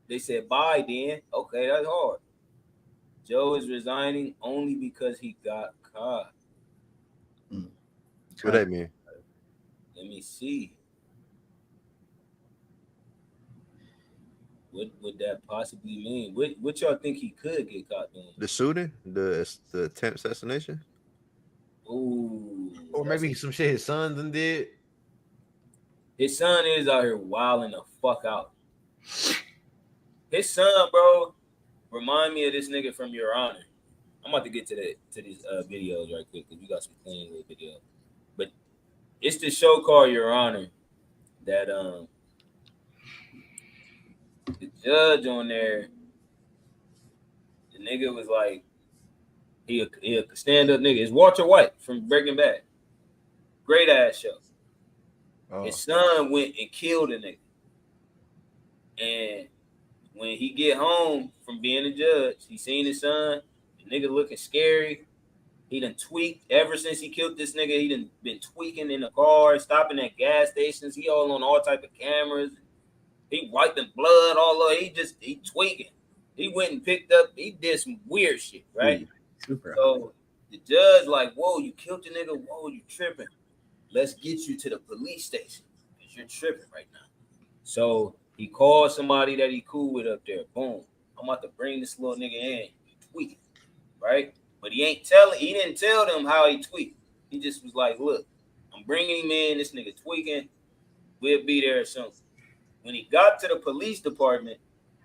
They said, bye, then. Okay, that's hard. Joe is resigning only because he got caught.
what that mean?
Let me see. What would that possibly mean? What y'all think he could get caught doing?
The shooting, the attempt assassination.
Ooh.
Or maybe some shit his son done did.
His son is out here wilding the fuck out. His son, bro, remind me of this nigga from Your Honor. I'm about to get to these videos right quick because we got some clean little videos. But it's the show called Your Honor that the judge on there, the nigga was like, he a stand-up nigga. It's Walter White from Breaking Bad. Great ass show.
Oh.
His son went and killed a nigga. And when he get home from being a judge, he seen his son, the nigga looking scary. He done tweaked ever since he killed this nigga. He done been tweaking in the car, stopping at gas stations. He all on all type of cameras. He wiping blood all over. He tweaking. He went and picked up. He did some weird shit, right?
Super.
So the judge like, whoa, you killed the nigga. Whoa, you tripping. Let's get you to the police station because you're tripping right now. So he called somebody that he cool with up there. Boom. I'm about to bring this little nigga in. You tweaking, right? But he didn't tell them how he tweaked. He just was like, look, I'm bringing him in. This nigga tweaking. We'll be there soon. When he got to the police department,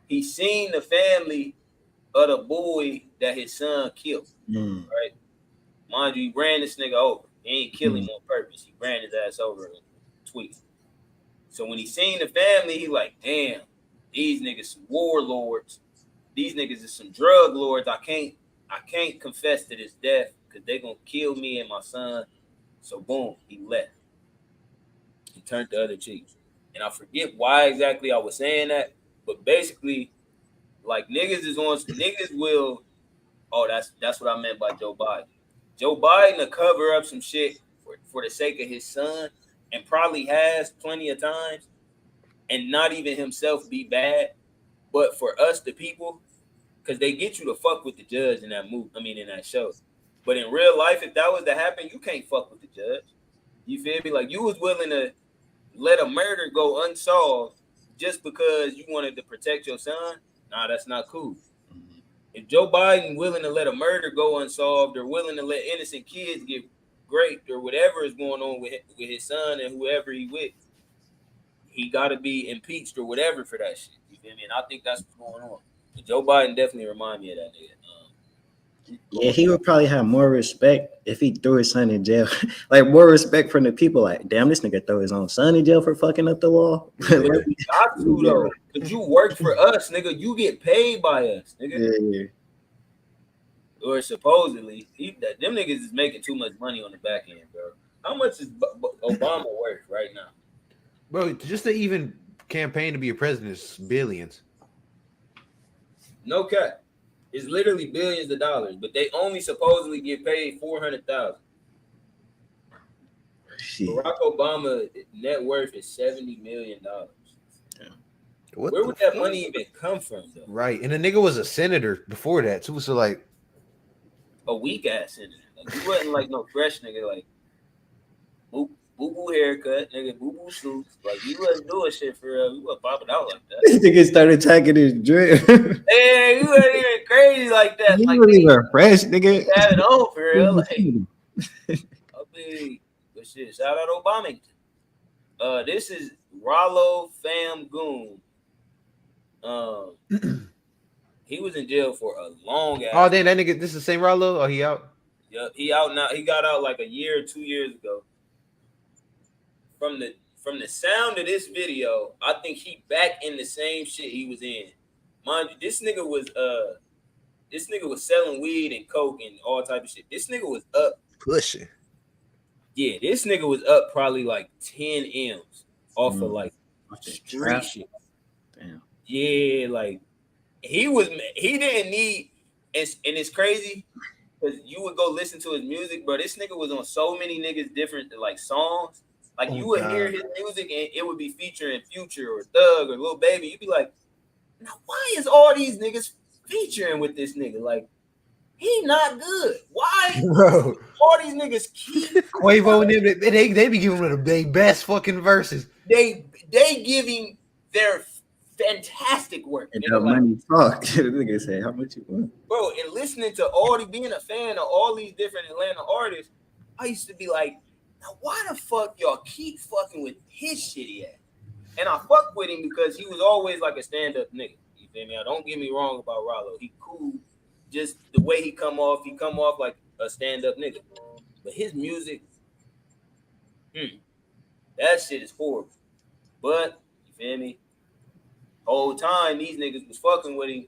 he seen the family of the boy that his son killed, right? Mind you, he ran this nigga over. He ain't kill him on purpose. He ran his ass over and tweaked. So when he seen the family, he like, damn, these niggas some warlords. These niggas is some drug lords. I can't confess to this death because they gonna kill me and my son. So boom, he left. He turned the other cheek. And I forget why exactly I was saying that, but basically, like niggas will. Oh, that's what I meant by Joe Biden. Joe Biden will cover up some shit for the sake of his son, and probably has plenty of times, and not even himself be bad, but for us, the people, because they get you to fuck with the judge in that movie. I mean, in that show. But in real life, if that was to happen, you can't fuck with the judge. You feel me? Like you was willing to let a murder go unsolved just because you wanted to protect your son. Nah, that's not cool. If Joe Biden willing to let a murder go unsolved or willing to let innocent kids get raped or whatever is going on with his son and whoever he with, he got to be impeached or whatever for that shit. You feel me? And I think that's what's going on. But Joe Biden definitely remind me of that nigga.
Yeah, he would probably have more respect if he threw his son in jail. Like more respect from the people. Like, damn, this nigga throw his own son in jail for fucking up the law.
You got to though, because you work for us, nigga. You get paid by us, nigga.
Yeah.
Or supposedly, them niggas is making too much money on the back end, bro. How much is Obama worth right now?
Bro, just to even campaign to be a president is billions.
No cap. It's literally billions of dollars, but they only supposedly get paid $400,000. Barack Obama net worth is $70 million.
What
Where
the
would that
fuck?
money even come from, though?
Right, and the nigga was a senator before that too. So like,
A weak ass senator. Like, he wasn't like no fresh nigga. Like, boo boo haircut, nigga, boo boo suits. Like, you wasn't doing shit for real. You wasn't popping out like that.
This nigga started attacking his drip.
Hey, you wasn't even crazy like that.
You
Like,
really
nigga,
were fresh, nigga.
you have it on for real. Like, I mean, but shit, shout out Obama. This is Rollo Fam Goon. He was in jail for a long ass.
oh damn, that nigga. This is the same Rollo. Oh, he out.
Yeah, he out now. He got out like a year or 2 years ago. From the sound of this video, I think he back in the same shit he was in. Mind you, this nigga was selling weed and coke and all type of shit. This nigga was up.
Pushing.
Yeah, this nigga was up probably like 10 M's off of like street shit.
Damn.
Yeah, like he didn't need, and it's crazy because you would go listen to his music, bro. This nigga was on so many niggas different like songs. Like you would hear his music and it would be featuring Future or Thug or Lil Baby. You'd be like, now why is all these niggas featuring with this nigga? Like, he not good. Why?
Bro,
All these niggas keep
Quavo and them, they be giving them the best fucking verses.
they giving their fantastic work.
And
Nigga,
that
like,
money talk. The nigga say, how much you want?
bro, and listening to being a fan of all these different Atlanta artists, I used to be like, now why the fuck y'all keep fucking with his shitty ass? And I fuck with him because he was always like a stand-up nigga. You feel me? Now, don't get me wrong about Rollo. He cool. Just the way he come off like a stand-up nigga. But his music, that shit is horrible. But, you feel me? Whole time these niggas was fucking with him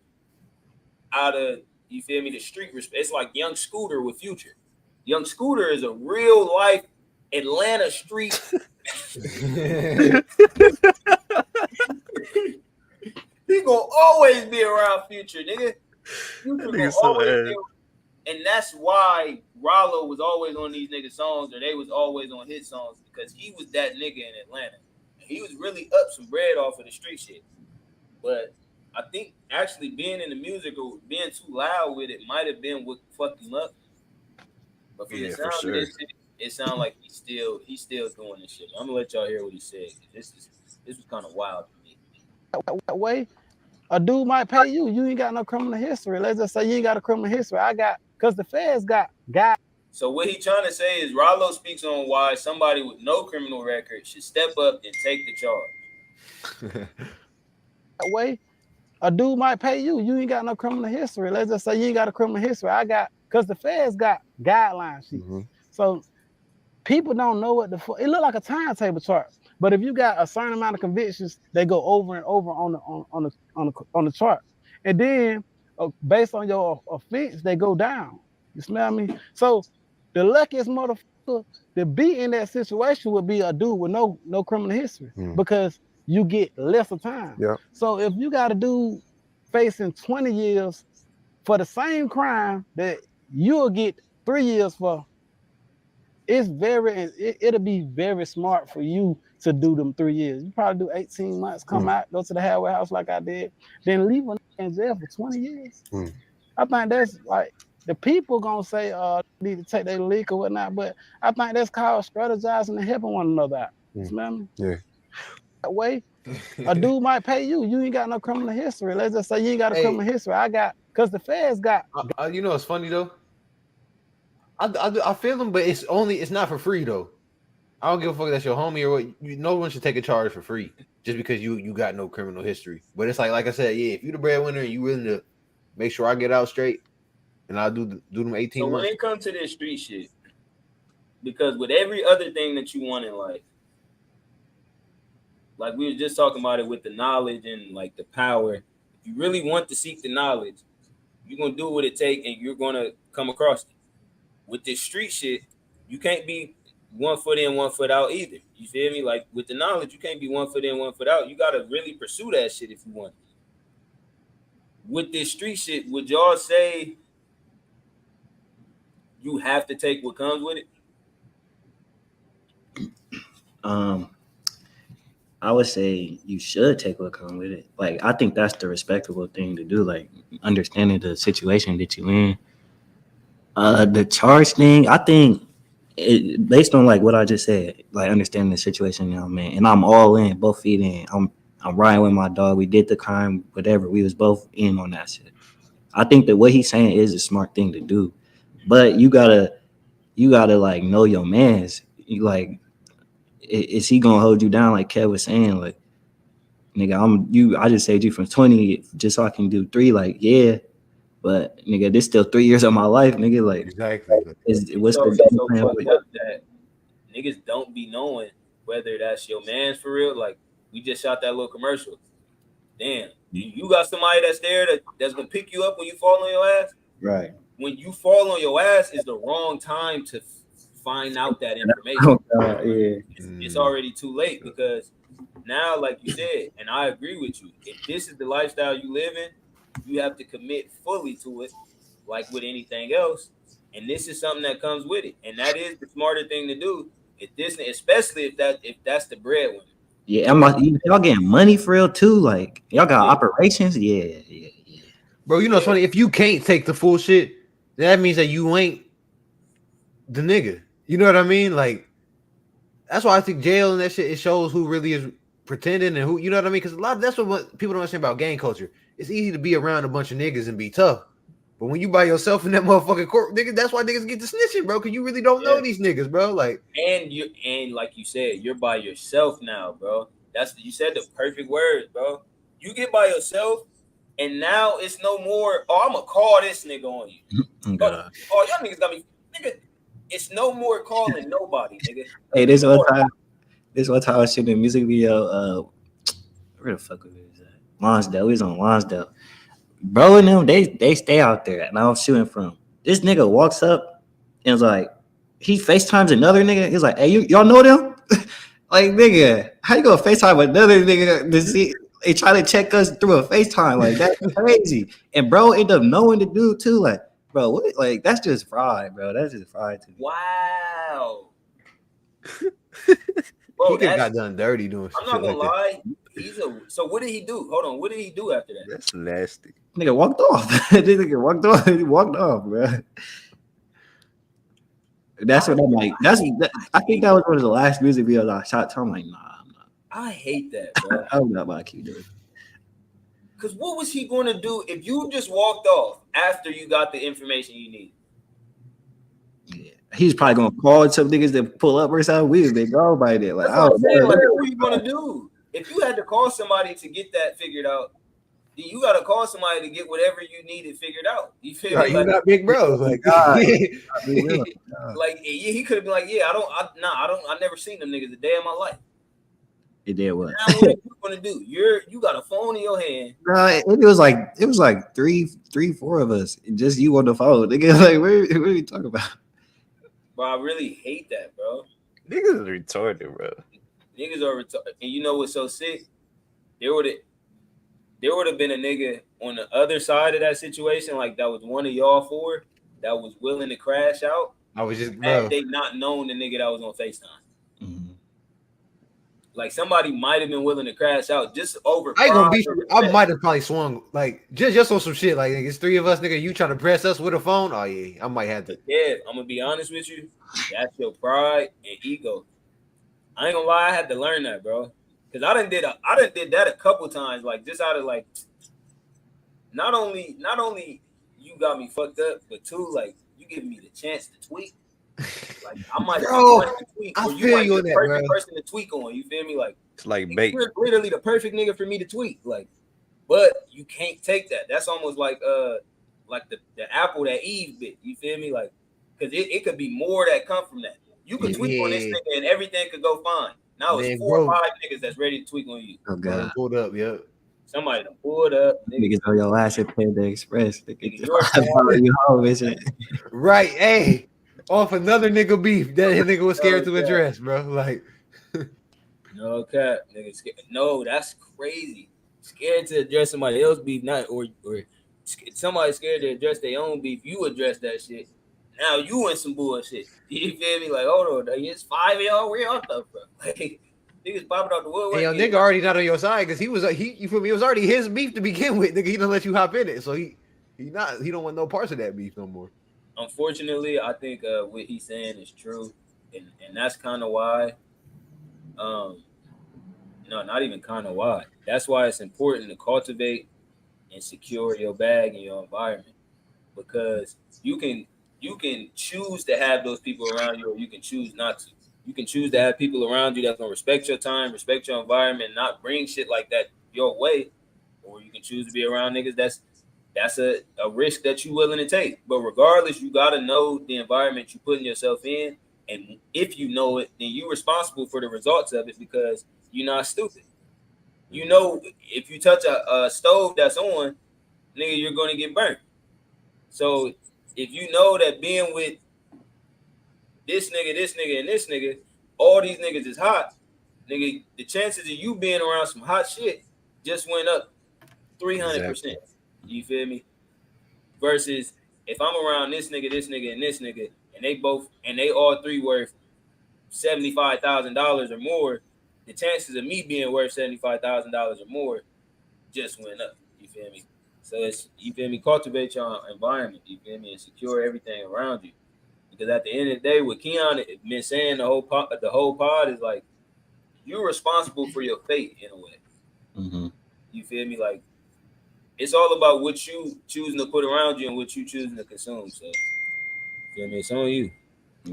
out of, you feel me, the street respect. It's like Young Scooter with Future. Young Scooter is a real life Atlanta street. He gonna always be around Future, nigga. Future gonna always be, and that's why Rollo was always on these niggas' songs, or they was always on his songs, because he was that nigga in Atlanta. He was really up some bread off of the street shit. But I think actually being in the music or being too loud with it might have been what fucked him up. But from the sound of this shit, it sounds like he's still doing this shit. I'm gonna let y'all hear what he said. This was kind of wild to me.
That way, a dude might pay you. You ain't got no criminal history. Let's just say you ain't got a criminal history. Because the feds got.
So what he trying to say is Rollo speaks on why somebody with no criminal record should step up and take the charge.
That way, a dude might pay you. You ain't got no criminal history. Let's just say you ain't got a criminal history. Because the feds got guideline sheets.
Mm-hmm.
So people don't know what the fuck. It look like a timetable chart. But if you got a certain amount of convictions, they go over and over on the chart. And then based on your offense, they go down. You smell me? So the luckiest motherfucker to be in that situation would be a dude with no criminal history because you get lesser time.
Yeah.
So if you got a dude facing 20 years for the same crime that you'll get 3 years for, it'll be very smart for you to do them 3 years. You probably do 18 months, come out, go to the halfway house like I did, then leave a in jail for 20 years. I think that's like, the people gonna say need to take their leak or whatnot, but I think that's called strategizing and helping one another out. You smell me?
Yeah.
That way, a dude might pay you. You ain't got no criminal history. Let's just say you ain't got a criminal history. Because the feds got.
You know, it's funny though. I feel them, but it's not for free though. I don't give a fuck that's your homie or what. No one should take a charge for free just because you got no criminal history. But it's like I said, yeah, if you the breadwinner and you willing to make sure I get out straight, and I'll do them 18
So
months.
when it comes to this street shit, because with every other thing that you want in life, like we were just talking about it with the knowledge and like the power, if you really want to seek the knowledge, you're gonna do what it takes and you're gonna come across it. With this street shit, you can't be 1 foot in, 1 foot out either. You feel me? Like with the knowledge, you can't be 1 foot in, 1 foot out. You gotta really pursue that shit if you want. With this street shit, would y'all say you have to take what comes with it?
I would say you should take what comes with it. Like, I think that's the respectable thing to do. Like, understanding the situation that you in. The charge thing, I think, based on like what I just said, like understanding the situation now, man, and I'm all in, both feet in. I'm riding with my dog. We did the crime, whatever. We was both in on that shit. I think that what he's saying is a smart thing to do, but you gotta like know your man's. You like, is he gonna hold you down like Kev was saying? Like, nigga, I just saved you from 20 just so I can do 3. Like, yeah, but nigga, this still 3 years of my life, nigga. Like,
Exactly.
what's
So,
the
so
game plan?
fucked up that niggas don't be knowing whether that's your man's for real. Like we just shot that little commercial. Damn, you got somebody that's there that's gonna pick you up when you fall on your ass.
Right.
When you fall on your ass is the wrong time to find out that information.
Yeah.
It's already too late because now, like you said, and I agree with you. If this is the lifestyle you live in, you have to commit fully to it, like with anything else. And this is something that comes with it, and that is the smarter thing to do. If this, especially if that's the breadwinner.
Yeah, y'all getting money for real too. Like, y'all got operations. Yeah.
Bro, you know it's funny. If you can't take the full shit, that means that you ain't the nigga. You know what I mean? Like, that's why I think jail and that shit, it shows who really is pretending and who, you know what I mean? Because a lot of that's what people don't understand about gang culture. It's easy to be around a bunch of niggas and be tough. But when you by yourself in that motherfucking court, nigga, that's why niggas get to snitching, bro. Because you really don't know these niggas, bro. Like,
and like you said, you're by yourself now, bro. You said the perfect words, bro. You get by yourself, and now it's no more. Oh, I'm gonna call this nigga on you. Oh, y'all niggas got me, nigga. It's no more calling nobody, nigga.
Hey, this one time I was shooting a music video. Where the fuck was it? Lonsdale. We was on Lonsdale. Bro and them, they stay out there, and I was shooting from. This nigga walks up and was like, he FaceTimes another nigga. He's like, hey, y'all know them? Like, nigga, how you gonna FaceTime another nigga to see? They try to check us through a FaceTime. Like, that's crazy. And bro ended up knowing the dude too. Like, bro, what? Like, that's just fraud, bro. That's just fraud to me.
Wow. Bro,
he got done dirty doing
I'm not gonna lie. So what did he do? Hold on. What did he do after that?
That's nasty.
Nigga walked off. This nigga walked off. He walked off, bro. That's what I'm like. I think that was one of the last music videos I shot. So I'm like, nah, I'm not.
I hate that, bro.
I'm not about to keep doing it.
Because what was he going to do if you just walked off after you got the information you needed?
Yeah. He's probably gonna call some niggas that pull up or something. We been gone by then. Like,
what are you gonna do? If you had to call somebody to get that figured out, then you gotta call somebody to get whatever you needed figured out. You feel me?
You got big bros, like,
like he could have been like, yeah, I never seen them niggas a day in my life.
It did what?
Now what are you gonna do? You got a phone in your hand.
It was like three, 4 of us, just you on the phone. Nigga, like, what are you talking about?
Bro, I really hate that, bro.
Niggas are retarded, bro.
Niggas are retarded. And you know what's so sick? There would have been a nigga on the other side of that situation, like that was one of y'all 4 that was willing to crash out.
I was just,
had they not known the nigga that was on FaceTime.
Mm-hmm.
Like somebody might have been willing to crash out just over.
I ain't gonna be. I might have probably swung like just on some shit. Like it's 3 of us, nigga. You trying to press us with a phone? Oh yeah, I might have to.
Yeah, I'm gonna be honest with you. That's your pride and ego. I ain't gonna lie, I had to learn that, bro. Cause I done did that a couple times. Like just out of like, not only you got me fucked up, but 2, like you giving me the chance to tweet. Like I might tweak,
I
or you
feel
might
you
be
on
the
that,
perfect
bro.
person to tweak on. You feel me? Like
it's like bait.
You're literally the perfect nigga for me to tweak. Like, but you can't take that. That's almost like the apple that Eve bit. You feel me? Like, because it could be more that come from that. You could tweak on this nigga and everything could go fine. Now it's 4 or 5 niggas that's ready to tweak on you.
Oh god,
pulled up, yeah.
Somebody done pulled up.
Niggas on your ass and Panda Express.
Right, hey. Off another nigga beef that nigga was scared to address, bro. Like,
no cap, nigga. No, that's crazy. Scared to address somebody else's beef, not or somebody scared to address their own beef. You address that shit. Now you in some bullshit. You feel me? Like, hold on, it's 5 of y'all. Where y'all come from? Like, Niggas popping out the woodwork.
And your nigga already not on your side because you feel me? It was already his beef to begin with. Nigga, he don't let you hop in it, so he don't want no parts of that beef no more.
Unfortunately, I think what he's saying is true, and that's kind of why. No, not even kind of why. That's why it's important to cultivate and secure your bag and your environment, because you can choose to have those people around you, or you can choose not to. You can choose to have people around you that's gonna respect your time, respect your environment, not bring shit like that your way, or you can choose to be around niggas that's a risk that you're willing to take. But regardless, you gotta know the environment you're putting yourself in, and if you know it, then you're responsible for the results of it because you're not stupid. You know, if you touch a stove that's on, nigga, you're gonna get burnt. So if you know that being with this nigga, and this nigga, all these niggas is hot, nigga, the chances of you being around some hot shit just went up 300%.
Exactly.
You feel me? Versus if I'm around this nigga, and this nigga, and they all three worth $75,000 or more, the chances of me being worth $75,000 or more just went up. You feel me? So it's, you feel me, cultivate your environment, you feel me, and secure everything around you. Because at the end of the day, what Keon been saying the whole pod is like, you're responsible for your fate in a way.
Mm-hmm.
You feel me? Like, it's all about what you choosing to put around you and what you choosing to consume. So, you feel me? It's on you.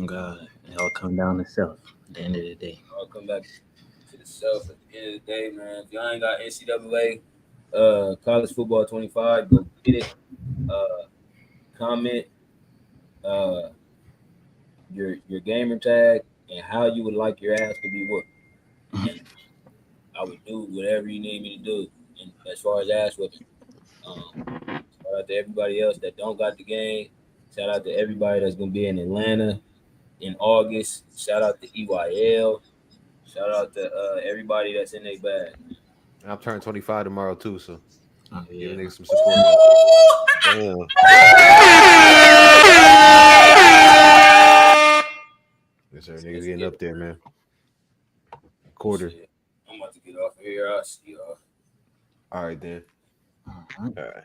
God, it all come down to self at the end of the day.
I'll come back to the self at the end of the day, man. If y'all ain't got NCAA college football 25, go get it. Comment your gamer tag and how you would like your ass to be whooped. And I would do whatever you need me to do. And as far as ass whooping, shout out to everybody else that don't got the game. Shout out to everybody that's gonna be in Atlanta in August. Shout out to EYL. Shout out to everybody that's in their bag.
I'm turning 25 tomorrow too, so
Yeah.
give niggas some support.
Damn.
Yes, sir. Niggas getting up there, man. Quarter.
Shit. I'm about to get off of here. I'll see y'all.
All right, then.
Uh-huh.
All right.